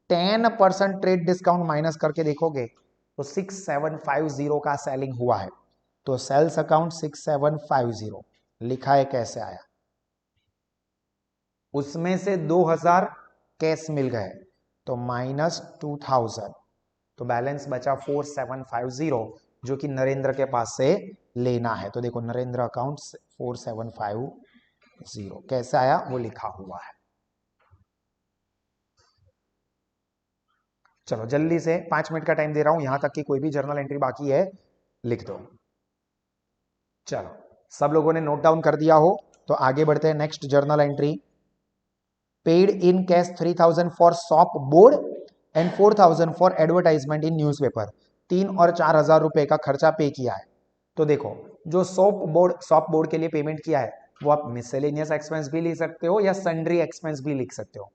10% ट्रेड डिस्काउंट माइनस करके देखोगे तो 6750 का सेलिंग हुआ है। तो सेल्स अकाउंट 6750 लिखा है, कैसे आया, उसमें से 2000 कैश मिल गए तो माइनस 2000, तो बैलेंस बचा 4750 जो कि नरेंद्र के पास से लेना है। तो देखो नरेंद्र अकाउंट 4750 कैसे आया वो लिखा हुआ है। चलो जल्दी से 5 मिनट का टाइम दे रहा हूं, यहां तक कि कोई भी जर्नल एंट्री बाकी है लिख दो। चलो सब लोगों ने नोट डाउन कर दिया हो तो आगे बढ़ते हैं। Next journal entry, paid in cash 3000 for shop board and 4000 for advertisement in newspaper. 3 और 4000 रुपए का खर्चा पे किया है। तो देखो जो शॉप बोर्ड के लिए पेमेंट किया है वो आप मिसलेनियस एक्सपेंस भी लिख सकते हो या सन्ड्री एक्सपेंस भी लिख सकते हो।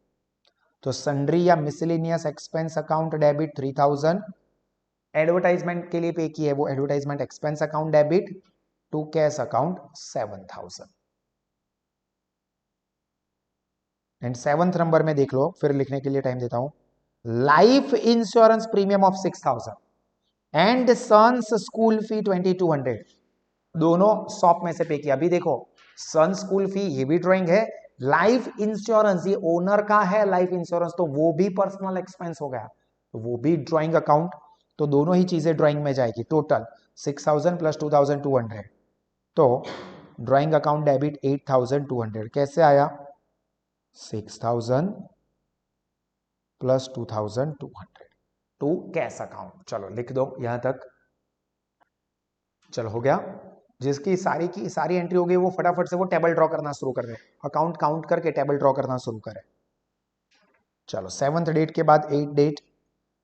तो सन्ड्री या miscellaneous expense account debit 3000, advertisement के लिए पे किया है वो advertisement expense account debit, to cash account 7000। And 7th number में देख लो, फिर लिखने के लिए टाइम देता हूं, life insurance premium of 6000 and sons school fee 2200, दोनों शॉप में से पे किया। अभी देखो सन स्कूल फी ये भी ड्राइंग है, लाइफ इंश्योरेंस ये ओनर का है लाइफ इंश्योरेंस, तो वो भी पर्सनल एक्सपेंस हो गया, तो वो भी ड्राइंग अकाउंट, तो दोनों ही चीजें ड्राइंग में जाएगी। टोटल 6000 प्लस 2200, तो ड्राइंग अकाउंट डेबिट 8200 कैसे आया, 6000 प्लस 2200 टू कैश अकाउंट। चलो लिख दो यहां तक, चलो हो गया। जिसकी सारी की सारी एंट्री हो गई वो फटाफट से वो टेबल ड्रॉ करना शुरू कर दे, अकाउंट काउंट करके टेबल ड्रॉ करना शुरू करे। चलो 7th डेट के बाद 8th date,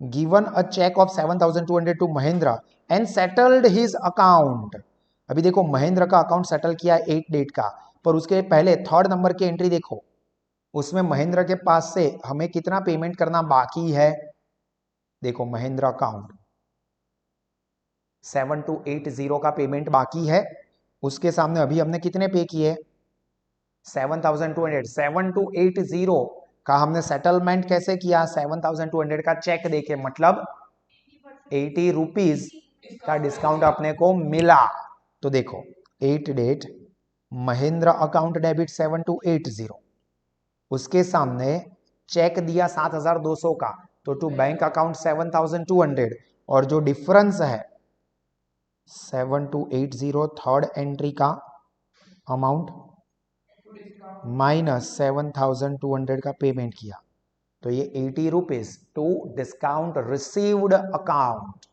given a cheque of 7200 to Mahendra and settled his account. अभी देखो महेंद्र का अकाउंट सेटल किया 8 डेट का, पर उसके पहले 3rd नंबर की एंट्री देखो, उसमें महेंद्र के पास से हमें कितना पेमेंट करना बाकी है। देखो महेंद्र अकाउंट 7280 का पेमेंट बाकी है, उसके सामने अभी हमने कितने पे किए 7200, 7280 का हमने सेटलमेंट कैसे किया, 7200 का चेक देके, मतलब 80 रुपीज का डिस्काउंट अपने को मिला। तो देखो 8 डेट महेंद्र अकाउंट डेबिट 7280, उसके सामने चेक दिया 7200 का, तो टू बैंक अकाउंट 7200, और जो डिफरेंस है 7280 थर्ड एंट्री का अमाउंट माइनस 7200 का पेमेंट किया, तो ये 80 rupees to discount received account.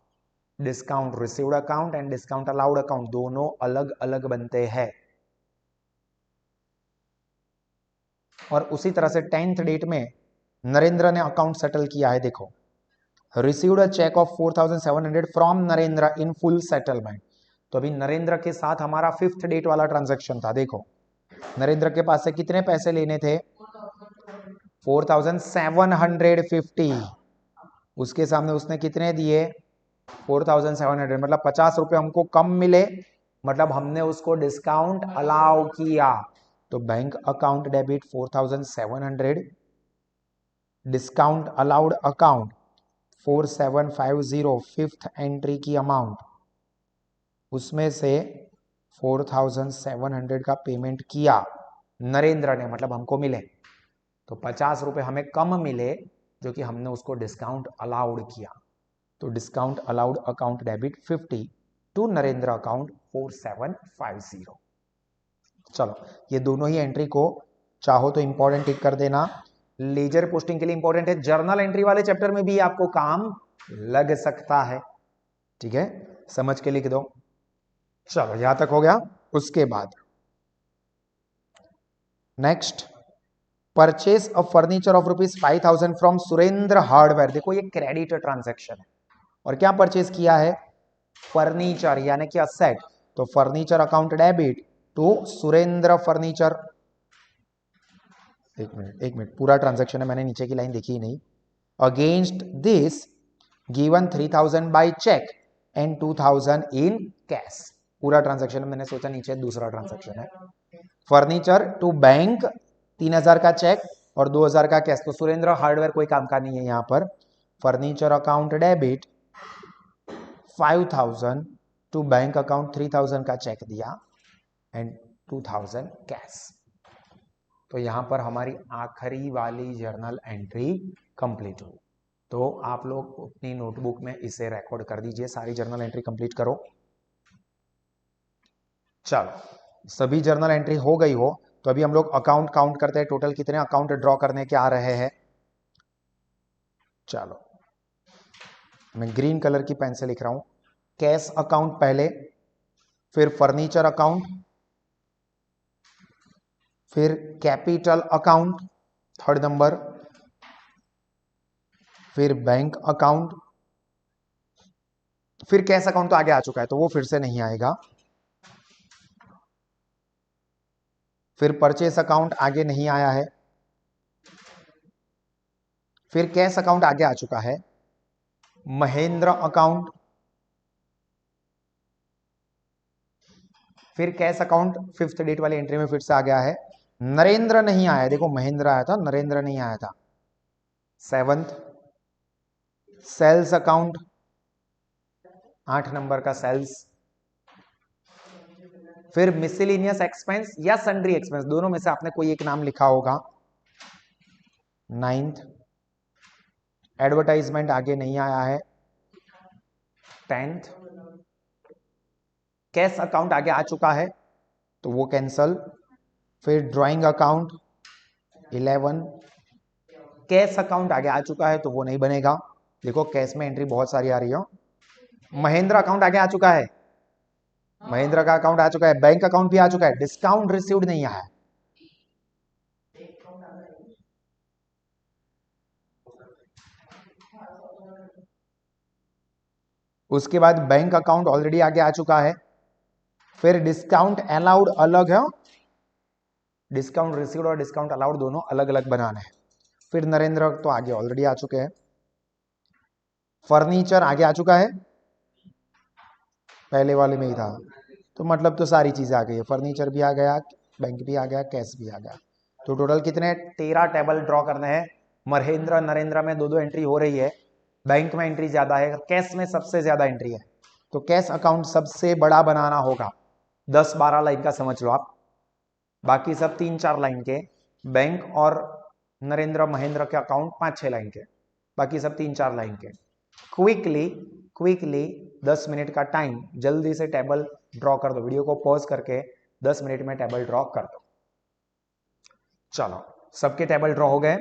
Discount received account and discount allowed account दोनों अलग अलग बनते हैं। और उसी तरह से 10th डेट में नरेंद्र ने अकाउंट सेटल किया है, देखो received a cheque of 4700 from Narendra in full settlement. तो अभी नरेंद्र के साथ हमारा 5th डेट वाला ट्रांजैक्शन था। देखो नरेंद्र के पास से कितने पैसे लेने थे 4750, उसके सामने उसने कितने दिए 4700, मतलब 50 रुपए हमको कम मिले, मतलब हमने उसको डिस्काउंट अलाउ किया। तो bank account debit 4700, discount allowed account 4750, fifth entry की अमाउंट, उसमें से 4700 का पेमेंट किया नरेंद्र ने, मतलब हमको मिले तो 50 रुपए हमें कम मिले जो कि हमने उसको डिस्काउंट अलाउड किया। तो discount allowed account debit 50 to Narendra account 4750। चलो ये दोनों ही एंट्री को चाहो तो इंपॉर्टेंट टिक कर देना, लेजर पोस्टिंग के लिए इंपॉर्टेंट है, जर्नल एंट्री वाले चैप्टर में भी आपको काम लग सकता है। ठीक है, समझ के लिख दो। चलो यहां तक हो गया। उसके बाद next, purchase of furniture of ₹5000 from Surendra hardware. देखो ये क्रेडिट ट्रांजैक्शन है और क्या परचेस किया है, फर्नीचर यानी कि असेट। तो furniture account debit to Surendra furniture. एक मिनट पूरा ट्रांजैक्शन है, मैंने नीचे की लाइन देखी ही नहीं। Against this given 3000 by cheque and 2000 in cash. पूरा ट्रांजैक्शन मैंने सोचा नीचे दूसरा ट्रांजैक्शन है। फर्नीचर टू बैंक 3000 का चेक और 2000 का कैश। तो सुरेंद्र हार्डवेयर कोई काम का नहीं है यहां पर। Furniture account debit 5000 to bank account 3000 का चेक दिया एंड 2000 कैश। तो यहां पर हमारी आखिरी वाली जर्नल एंट्री कंप्लीट हुई। तो आप लोग अपनी नोटबुक में इसे रिकॉर्ड कर दीजिए, सारी जर्नल एंट्री कंप्लीट करो। चलो सभी जर्नल एंट्री हो गई हो तो अभी हम लोग अकाउंट काउंट करते हैं, टोटल कितने अकाउंट ड्रॉ करने के आ रहे हैं। चलो मैं ग्रीन कलर की पेन से लिख रहा हूं। कैश अकाउंट पहले, फिर फर्नीचर अकाउंट, फिर कैपिटल अकाउंट थर्ड नंबर, फिर बैंक अकाउंट, फिर कैश अकाउंट तो आगे आ चुका है तो वो फिर से नहीं आएगा। फिर परचेस अकाउंट आगे नहीं आया है, फिर कैश अकाउंट आगे आ चुका है। महेंद्र अकाउंट, फिर कैश अकाउंट फिफ्थ डेट वाली एंट्री में फिर से आ गया है। नरेंद्र नहीं आया, देखो महेंद्र आया था, नरेंद्र नहीं आया था। सेवंथ सेल्स अकाउंट, 8 नंबर का सेल्स। फिर मिसलिनियस एक्सपेंस या सन्ड्री एक्सपेंस, दोनों में से आपने कोई एक नाम लिखा होगा। 9th एडवर्टाइजमेंट आगे नहीं आया है। 10th कैश अकाउंट आगे आ चुका है तो वो कैंसल। फिर ड्राइंग अकाउंट 11, कैश अकाउंट आगे आ चुका है तो वो नहीं बनेगा। देखो कैश में एंट्री बहुत सारी आ रही है। महेंद्र अकाउंट आगे आ चुका है, महेंद्र का अकाउंट आ चुका है, बैंक अकाउंट भी आ चुका है, डिस्काउंट रिसीव्ड नहीं आया है। उसके बाद बैंक अकाउंट ऑलरेडी आगे आ चुका है। फिर डिस्काउंट अलाउड अलग है, डिस्काउंट रिसीव्ड और डिस्काउंट अलाउड दोनों अलग अलग बनाना है। फिर नरेंद्र तो आगे ऑलरेडी आ चुके हैं। फर्नीचर आगे आ चुका है, पहले वाले में ही था, तो मतलब तो सारी चीजें आ गई है। फर्नीचर भी आ गया, बैंक भी आ गया, कैश भी आ गया। तो टोटल कितने 13 टेबल ड्रॉ करने हैं। महेंद्र नरेंद्र में दो दो एंट्री हो रही है, बैंक में एंट्री ज्यादा है, कैश में सबसे ज्यादा एंट्री है। तो कैश अकाउंट सबसे बड़ा बनाना होगा, 10-12 लाइन का समझ लो आप, बाकी सब 3-4 लाइन के। बैंक और नरेंद्र महेंद्र के अकाउंट 5-6 लाइन के, बाकी सब 3-4 लाइन के। क्विकली 10 मिनट का टाइम, जल्दी से टेबल ड्रॉ कर दो, वीडियो को पॉज करके 10 मिनट में टेबल ड्रॉ कर दो। चलो सबके टेबल ड्रॉ हो गए।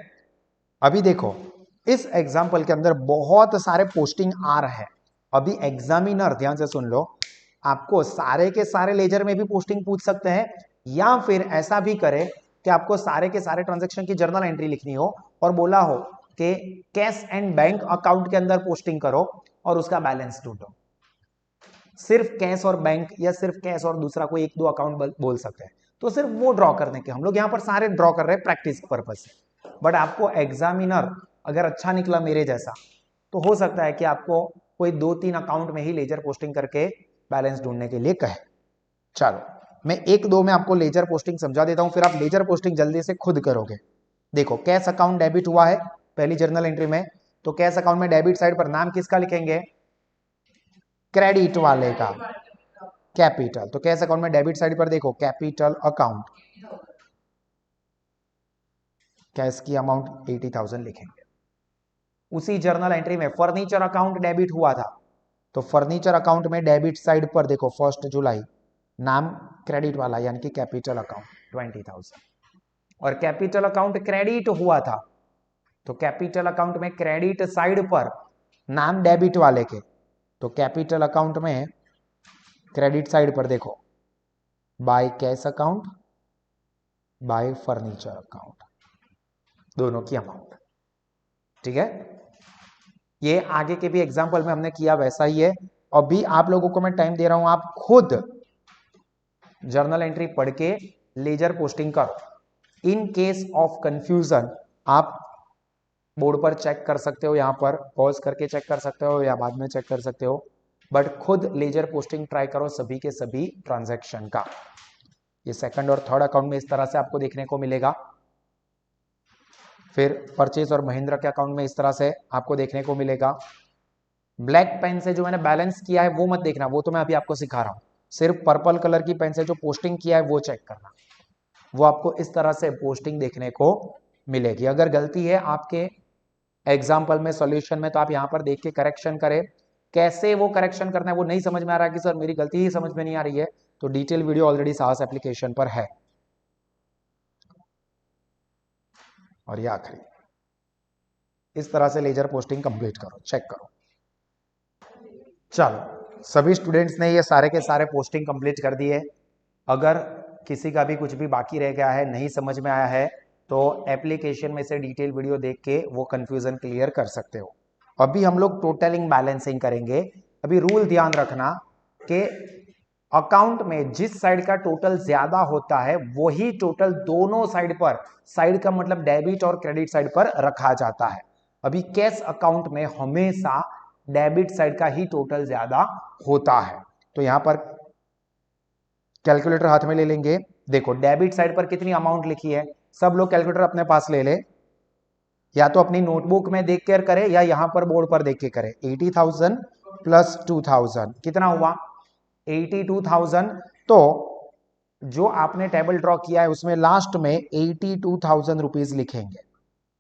अभी देखो इस एग्जाम्पल के अंदर बहुत सारे पोस्टिंग आ रहे हैं। अभी एग्जामिनर, ध्यान से सुन लो, आपको सारे के सारे लेजर में भी पोस्टिंग पूछ सकते हैं, या फिर ऐसा भी करे कि आपको सारे के सारे ट्रांजैक्शन की जर्नल एंट्री लिखनी हो और बोला हो कि कैश एंड बैंक अकाउंट के अंदर पोस्टिंग करो और उसका बैलेंस ढूंढो। सिर्फ कैश और बैंक या सिर्फ कैश और दूसरा कोई 1-2 अकाउंट बोल सकते हैं, तो सिर्फ वो ड्रॉ करने के, हम लोग यहां पर सारे ड्रॉ कर रहे हैं प्रैक्टिस पर्पज से। बट आपको एग्जामिनर अगर अच्छा निकला मेरे जैसा तो हो सकता है कि आपको कोई 2-3 अकाउंट में ही लेजर पोस्टिंग करके बैलेंस ढूंढने के लिए कहे। चलो मैं एक दो में आपको लेजर पोस्टिंग समझा देता हूं, फिर आप लेजर पोस्टिंग जल्दी से खुद करोगे। देखो कैश अकाउंट डेबिट हुआ है पहली जर्नल एंट्री में, तो कैश अकाउंट में डेबिट साइड पर नाम किसका लिखेंगे? क्रेडिट वाले का, कैपिटल। तो कैश अकाउंट में डेबिट साइड पर देखो कैपिटल अकाउंट, कैश की अमाउंट 80,000 लिखेंगे। उसी जर्नल एंट्री में फर्नीचर अकाउंट डेबिट हुआ था, तो फर्नीचर अकाउंट में डेबिट साइड पर देखो 1 जुलाई नाम क्रेडिट वाला यानी कि कैपिटल अकाउंट 20,000, और कैपिटल अकाउंट क्रेडिट हुआ था तो कैपिटल अकाउंट में क्रेडिट साइड पर नाम डेबिट वाले के, तो कैपिटल अकाउंट में क्रेडिट साइड पर देखो by cash account, bye furniture account, दोनों की अमाउंट। ठीक है, ये आगे के भी एग्जाम्पल में हमने किया वैसा ही है। अभी आप लोगों को मैं टाइम दे रहा हूं, आप खुद जर्नल एंट्री पढ़ के लेजर पोस्टिंग करो। इन केस ऑफ कंफ्यूजन आप बोर्ड पर चेक कर सकते हो, यहां पर पॉज करके चेक कर सकते हो या बाद में चेक कर सकते हो, बट खुद लेजर पोस्टिंग ट्राई करो सभी के सभी ट्रांजैक्शन का। ये सेकंड और थर्ड अकाउंट में इस तरह से आपको देखने को मिलेगा, फिर परचेज और महिंद्रा के अकाउंट में इस तरह से आपको देखने को मिलेगा। ब्लैक पेन से जो मैंने बैलेंस किया है वो मत देखना, वो तो मैं अभी आपको सिखा रहा हूं। सिर्फ पर्पल कलर की पेन से जो पोस्टिंग किया है वो चेक करना, वो आपको इस तरह से पोस्टिंग देखने को मिलेगी। अगर गलती है आपके एग्जाम्पल में, सॉल्यूशन में, तो आप यहां पर देख के करेक्शन करें। कैसे वो करेक्शन करना है वो नहीं समझ में आ रहा है कि सर मेरी गलती ही समझ में नहीं आ रही है, तो डिटेल वीडियो ऑलरेडी साहस एप्लीकेशन पर है। और ये आखिरी, इस तरह से लेजर पोस्टिंग कंप्लीट करो, चेक करो। चलो सभी स्टूडेंट्स ने ये सारे के सारे पोस्टिंग कंप्लीट कर दिए। अगर किसी का भी कुछ भी बाकी रह गया है, नहीं समझ में आया है, तो एप्लीकेशन में से डिटेल वीडियो देख के वो कंफ्यूजन क्लियर कर सकते हो। अभी हम लोग टोटलिंग बैलेंसिंग करेंगे। अभी रूल ध्यान रखना कि अकाउंट में जिस साइड का टोटल ज्यादा होता है वही टोटल दोनों साइड पर, साइड का मतलब डेबिट और क्रेडिट साइड पर रखा जाता है। अभी कैश अकाउंट में हमेशा डेबिट साइड का ही टोटल ज्यादा होता है। तो यहां पर कैलकुलेटर हाथ में ले लेंगे। देखो डेबिट साइड पर कितनी अमाउंट लिखी है, सब लोग कैलकुलेटर अपने पास ले ले, या तो अपनी नोटबुक में देख कर करे या यहां पर बोर्ड पर देख के करे। 80,000 प्लस 2,000 कितना हुआ? 82,000। तो जो आपने टेबल ड्रॉ किया है उसमें लास्ट में 82,000 रुपीज लिखेंगे।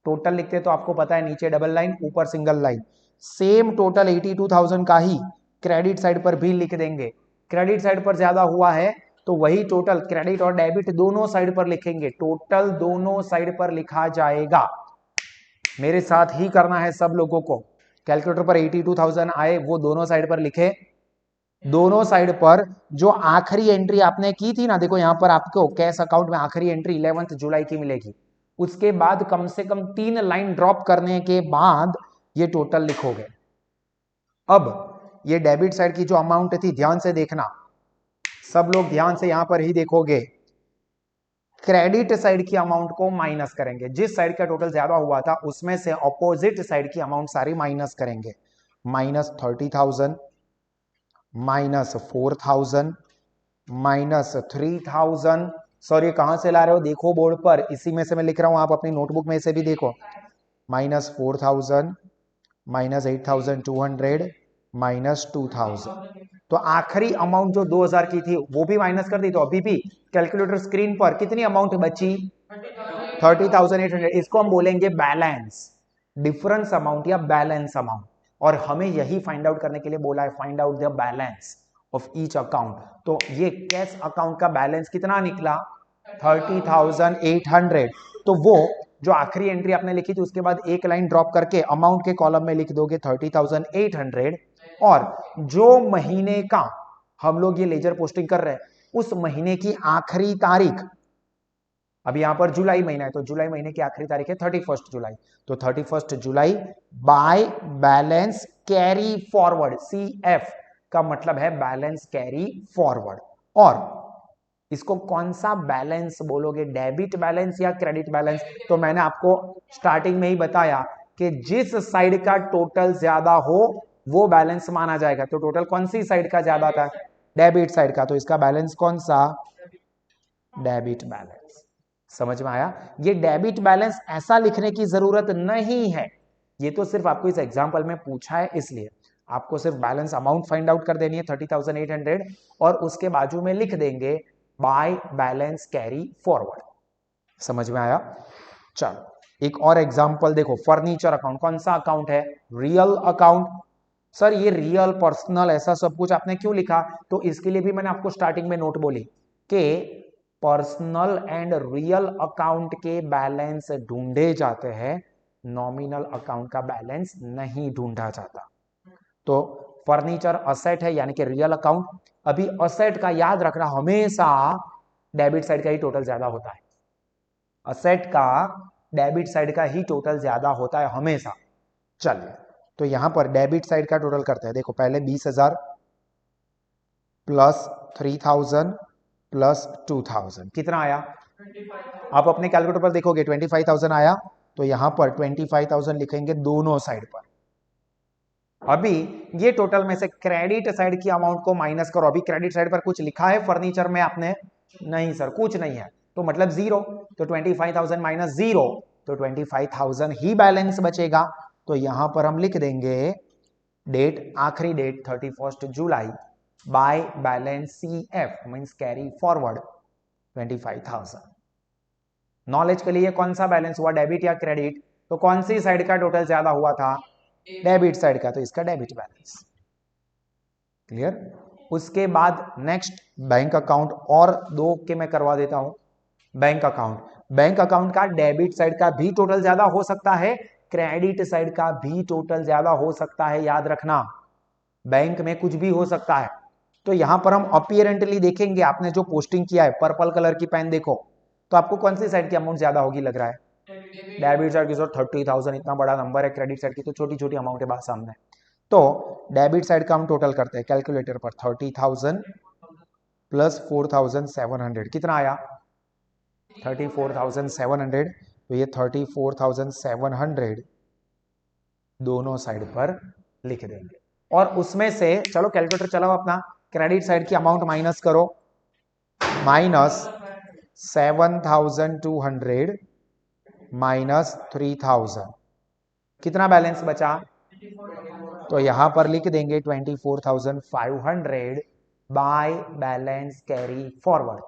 टोटल लिखते तो आपको पता है नीचे डबल लाइन ऊपर सिंगल लाइन, सेम टोटल 82,000 का ही क्रेडिट साइड पर भी लिख देंगे। क्रेडिट साइड पर ज्यादा हुआ है तो वही टोटल क्रेडिट और डेबिट दोनों साइड पर लिखेंगे, टोटल दोनों साइड पर लिखा जाएगा। मेरे साथ ही करना है सब लोगों को। कैलकुलेटर पर 82,000 आए वो दोनों साइड पर लिखे, दोनों साइड पर जो आखिरी एंट्री आपने की थी ना, देखो यहां पर आपको कैश अकाउंट में आखिरी एंट्री 11 जुलाई की मिलेगी। उसके बाद कम से कम 3 लाइन ड्रॉप करने के बाद ये टोटल लिखोगे। अब ये डेबिट साइड की जो अमाउंट थी, ध्यान से देखना, सब लोग ध्यान से यहां पर ही देखोगे। क्रेडिट साइड की अमाउंट को माइनस करेंगे, जिस साइड का टोटल ज्यादा हुआ था उसमें से ऑपोजिट साइड की अमाउंट सारी माइनस करेंगे। Minus 30,000, minus 4,000, minus 3,000। सॉरी कहां से ला रहे हो, देखो बोर्ड पर, इसी में से मैं लिख रहा हूं, आप अपनी नोटबुक में से भी देखो। Minus 4,000, minus 8,200, minus 2,000। तो आखिरी अमाउंट जो 2,000 की थी वो भी माइनस कर दी। तो अभी भी कैलकुलेटर स्क्रीन पर कितनी अमाउंट बची? 30,800। इसको हम बोलेंगे बैलेंस, डिफरेंस अमाउंट या बैलेंस अमाउंट। और हमें यही फाइंड आउट करने के लिए बोला है, find out the balance of each account. तो ये कैश अकाउंट का बैलेंस कितना निकला? 30,800। तो वो जो आखिरी एंट्री आपने लिखी थी उसके बाद एक लाइन ड्रॉप करके अमाउंट के कॉलम में लिख दोगे 30,800। और जो महीने का हम लोग ये लेजर पोस्टिंग कर रहे हैं उस महीने की आखिरी तारीख, अभी यहां पर जुलाई महीना है तो जुलाई महीने की आखिरी तारीख है 31 जुलाई। तो 31 जुलाई by balance carry forward, CF का मतलब है बैलेंस कैरी फॉरवर्ड। और इसको कौन सा बैलेंस बोलोगे, डेबिट बैलेंस या क्रेडिट बैलेंस? तो मैंने आपको स्टार्टिंग में ही बताया कि जिस साइड का टोटल ज्यादा हो वो बैलेंस माना जाएगा। तो टोटल कौन सी साइड का ज्यादा था? डेबिट साइड का। तो इसका बैलेंस कौन सा? Debit balance. समझ में आया? ये डेबिट बैलेंस ऐसा लिखने की जरूरत नहीं है, ये तो सिर्फ आपको इस एग्जांपल में पूछा है, इसलिए आपको सिर्फ बैलेंस अमाउंट फाइंड आउट कर देनी है 30,800 और उसके बाजू में लिख देंगे बाय बैलेंस कैरी फॉरवर्ड। समझ में आया? चलो एक और एग्जांपल देखो, फर्नीचर अकाउंट। कौन सा अकाउंट है? Real account. सर ये रियल पर्सनल ऐसा सब कुछ आपने क्यों लिखा? तो इसके लिए भी मैंने आपको स्टार्टिंग में नोट बोली कि पर्सनल एंड रियल अकाउंट के बैलेंस ढूंढे जाते हैं, नॉमिनल अकाउंट का बैलेंस नहीं ढूंढा जाता। तो फर्नीचर असेट है यानी कि रियल अकाउंट। अभी असेट का याद रखना, हमेशा डेबिट साइड का ही टोटल ज्यादा होता है। असेट का डेबिट साइड का ही टोटल ज्यादा होता है हमेशा। चलिए तो यहां पर डेबिट साइड का टोटल करते हैं। देखो पहले 20,000 प्लस 3,000 प्लस 2,000 कितना आया? आप अपने कैलकुलेटर पर देखोगे 25,000 आया, तो यहां पर 25,000 लिखेंगे दोनों साइड पर। अभी ये टोटल में से क्रेडिट साइड की अमाउंट को माइनस करो। अभी क्रेडिट साइड पर कुछ लिखा है फर्नीचर में आपने? नहीं सर, कुछ नहीं है, तो मतलब जीरो। तो 25,000 माइनस जीरो, तो 25,000 ही बैलेंस बचेगा। तो यहां पर हम लिख देंगे डेट, आखिरी डेट 31 जुलाई, by balance C F means carry forward 25,000। Knowledge के लिए कौन सा बैलेंस हुआ, डेबिट या क्रेडिट? तो कौन सी साइड का टोटल ज्यादा हुआ था? डेबिट साइड का, तो इसका डेबिट बैलेंस। क्लियर? उसके बाद नेक्स्ट बैंक अकाउंट, और दो के मैं करवा देता हूं। बैंक अकाउंट, बैंक अकाउंट का डेबिट साइड का भी टोटल ज्यादा हो सकता है, क्रेडिट साइड का भी टोटल ज्यादा हो सकता है। याद रखना, बैंक में कुछ भी हो सकता है। तो यहां पर हम अपीयरेंटली देखेंगे, आपने जो पोस्टिंग किया है पर्पल कलर की पेन देखो, तो आपको कौन सी साइड की अमाउंट ज्यादा होगी लग रहा है? डेबिट साइड की। सर 30,000 इतना बड़ा नंबर है, क्रेडिट साइड की तो छोटी छोटी अमाउंट है बात सामने। तो डेबिट साइड का हम टोटल करते हैं कैलकुलेटर पर, 30,000 प्लस 4,700 कितना आया? 34,700। तो ये 34,700 दोनों साइड पर लिख देंगे, और उसमें से चलो कैलकुलेटर चलाओ अपना, क्रेडिट साइड की अमाउंट माइनस करो, माइनस 7,200 माइनस 3,000 कितना बैलेंस बचा? तो यहां पर लिख देंगे 24,500 बाय बैलेंस कैरी फॉरवर्ड।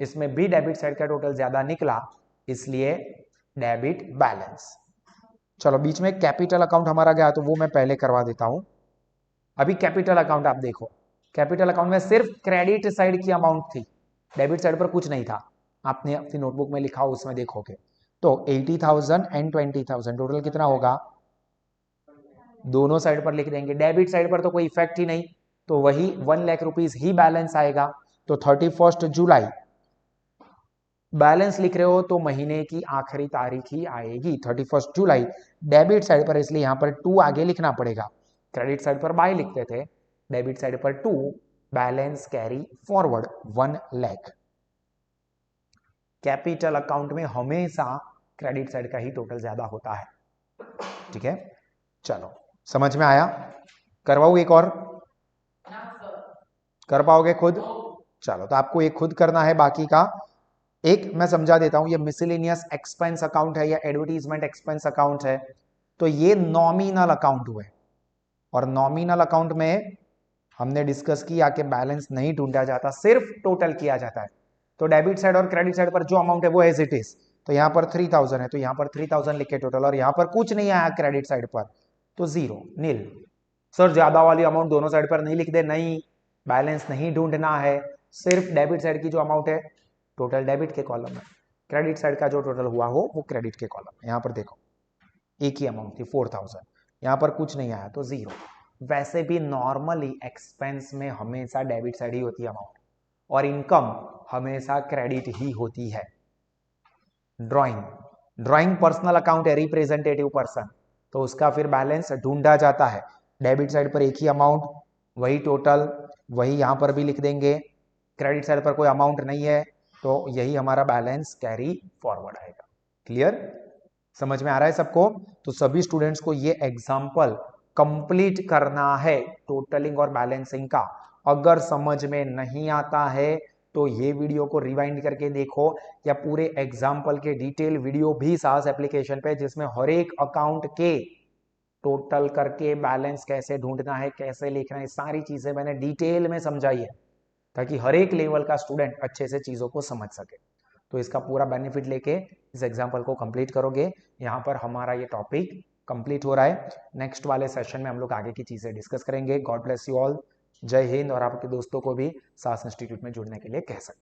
इसमें भी डेबिट साइड का टोटल ज्यादा निकला, इसलिए डेबिट बैलेंस। चलो बीच में कैपिटल अकाउंट हमारा गया, तो वो मैं पहले करवा देता हूं। अभी कैपिटल अकाउंट आप देखो, कैपिटल अकाउंट में सिर्फ क्रेडिट साइड की अमाउंट थी, डेबिट साइड पर कुछ नहीं था। आपने अपनी नोटबुक में लिखा हो उसमें देखोगे, तो 80,000 एंड 20,000 टोटल कितना होगा? दोनों साइड पर लिख देंगे। डेबिट साइड पर तो कोई इफेक्ट ही नहीं, तो वही 1 लाख रुपीज ही बैलेंस आएगा। तो 31 जुलाई बैलेंस लिख रहे हो तो महीने की आखिरी तारीख ही आएगी 31 जुलाई। डेबिट साइड पर इसलिए यहां पर 2 आगे लिखना पड़ेगा। क्रेडिट साइड पर बाय लिखते थे, डेबिट साइड पर 2, balance carry forward 1 lakh. Capital account में हमेशा क्रेडिट साइड का ही टोटल ज्यादा होता है। ठीक है, चलो समझ में आया? करवाऊं एक और? कर पाओगे खुद? चलो तो आपको एक खुद करना है, बाकी का एक मैं समझा देता हूं। ये मिसलेनियस एक्सपेंस अकाउंट है या एडवर्टीजमेंट एक्सपेंस अकाउंट है, तो ये नॉमिनल अकाउंट हुए, और नॉमिनल अकाउंट में हमने डिस्कस किया कि बैलेंस नहीं ढूंढा जाता, सिर्फ टोटल किया जाता है। तो डेबिट साइड और क्रेडिट साइड पर जो अमाउंट है वो एज इट इज। तो यहां पर 3,000 है, तो यहां पर 3,000 लिखे टोटल, और यहां पर कुछ नहीं आया क्रेडिट साइड पर, तो जीरो, नील। सर ज्यादा वाली अमाउंट दोनों साइड पर नहीं लिख दे? नहीं, बैलेंस नहीं ढूंढना है, सिर्फ डेबिट साइड की जो अमाउंट है टोटल डेबिट के कॉलम में, क्रेडिट साइड का जो टोटल हुआ हो वो क्रेडिट के कॉलम में। यहां पर देखो एक ही अमाउंट थी 4,000, यहां पर कुछ नहीं आया तो जीरो। वैसे भी नॉर्मली एक्सपेंस में हमेशा डेबिट साइड ही होती है अमाउंट, और इनकम हमेशा क्रेडिट ही होती है। ड्राइंग, ड्राइंग पर्सनल अकाउंट है, रिप्रेजेंटेटिव पर्सन, तो उसका फिर बैलेंस ढूंढा जाता है। डेबिट साइड पर एक ही अमाउंट, वही टोटल, वही यहां पर भी लिख देंगे। क्रेडिट साइड पर कोई अमाउंट नहीं है, तो यही हमारा बैलेंस कैरी फॉरवर्ड आएगा। क्लियर? समझ में आ रहा है सबको? तो सभी स्टूडेंट्स को ये एग्जाम्पल कंप्लीट करना है टोटलिंग और बैलेंसिंग का। अगर समझ में नहीं आता है तो ये वीडियो को रिवाइंड करके देखो, या पूरे एग्जाम्पल के डिटेल वीडियो भी सास एप्लीकेशन पे, जिसमें हर एक अकाउंट के टोटल करके बैलेंस कैसे ढूंढना है, कैसे लिखना है, सारी चीजें मैंने डिटेल में समझाई है, ताकि हर एक लेवल का स्टूडेंट अच्छे से चीजों को समझ सके। तो इसका पूरा बेनिफिट लेके इस एग्जाम्पल को कंप्लीट करोगे। यहाँ पर हमारा ये टॉपिक कंप्लीट हो रहा है। नेक्स्ट वाले सेशन में हम लोग आगे की चीजें डिस्कस करेंगे। God bless you all. जय हिंद। और आपके दोस्तों को भी सास इंस्टीट्यूट में जुड़ने के लिए कह सकते हैं।